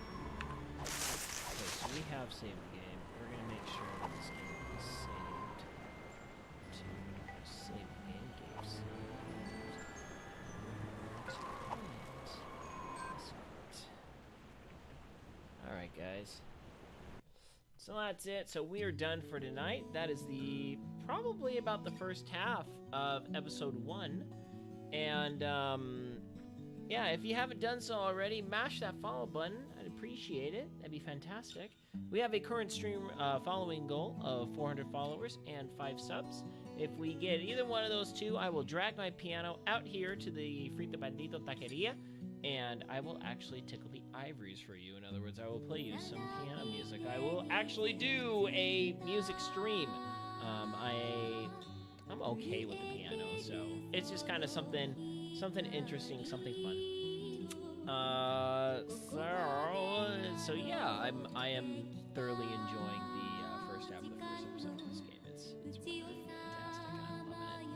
Okay, so we have saved the game. We're gonna make sure that this game is saved. To save the game, Alright, guys. So that's it. So we are done for tonight. That is the probably about the first half of episode 1. And yeah, if you haven't done so already, mash that follow button. I'd appreciate it. That'd be fantastic. We have a current stream following goal of 400 followers and 5 subs. If we get either one of those two, I will drag my piano out here to the Frita Bandito Taqueria, and I will actually tickle the ivories for you. In other words, I will play you some piano music. I will actually do a music stream. I'm okay with the piano, so it's just kind of something interesting, something fun. So yeah, I am thoroughly enjoying the first half of the first episode of this game. It's really fantastic. I'm loving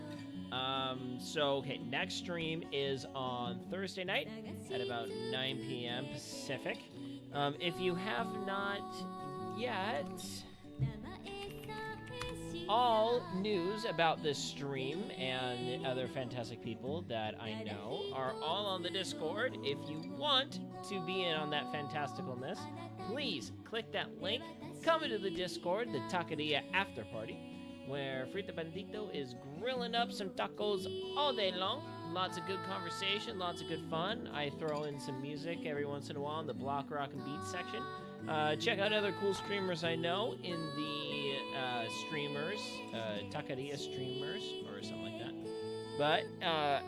it. So okay, next stream is on Thursday night at about 9 p.m. Pacific. If you have not yet, all news about this stream and other fantastic people that I know are all on the Discord. If you want to be in on that fantasticalness, please click that link Come into the Discord, the Taqueria After Party, where Frita Bandito is grilling up some tacos all day long. Lots of good conversation, lots of good fun. I throw in some music every once in a while in the Block Rock and Beats section. Check out other cool streamers I know in the Taqueria streamers, or something like that. But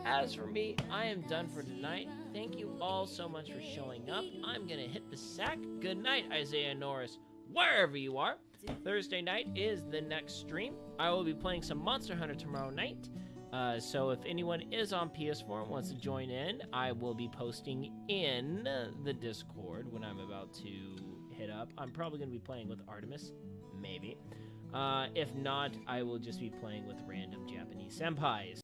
as for me, I am done for tonight. Thank you all so much for showing up. I'm going to hit the sack. Good night, Isaiah Norris, wherever you are. Thursday night is the next stream. I will be playing some Monster Hunter tomorrow night. So if anyone is on PS4 and wants to join in, I will be posting in the Discord when I'm about to hit up. I'm probably going to be playing with Artemis, maybe. If not, I will just be playing with random Japanese senpais.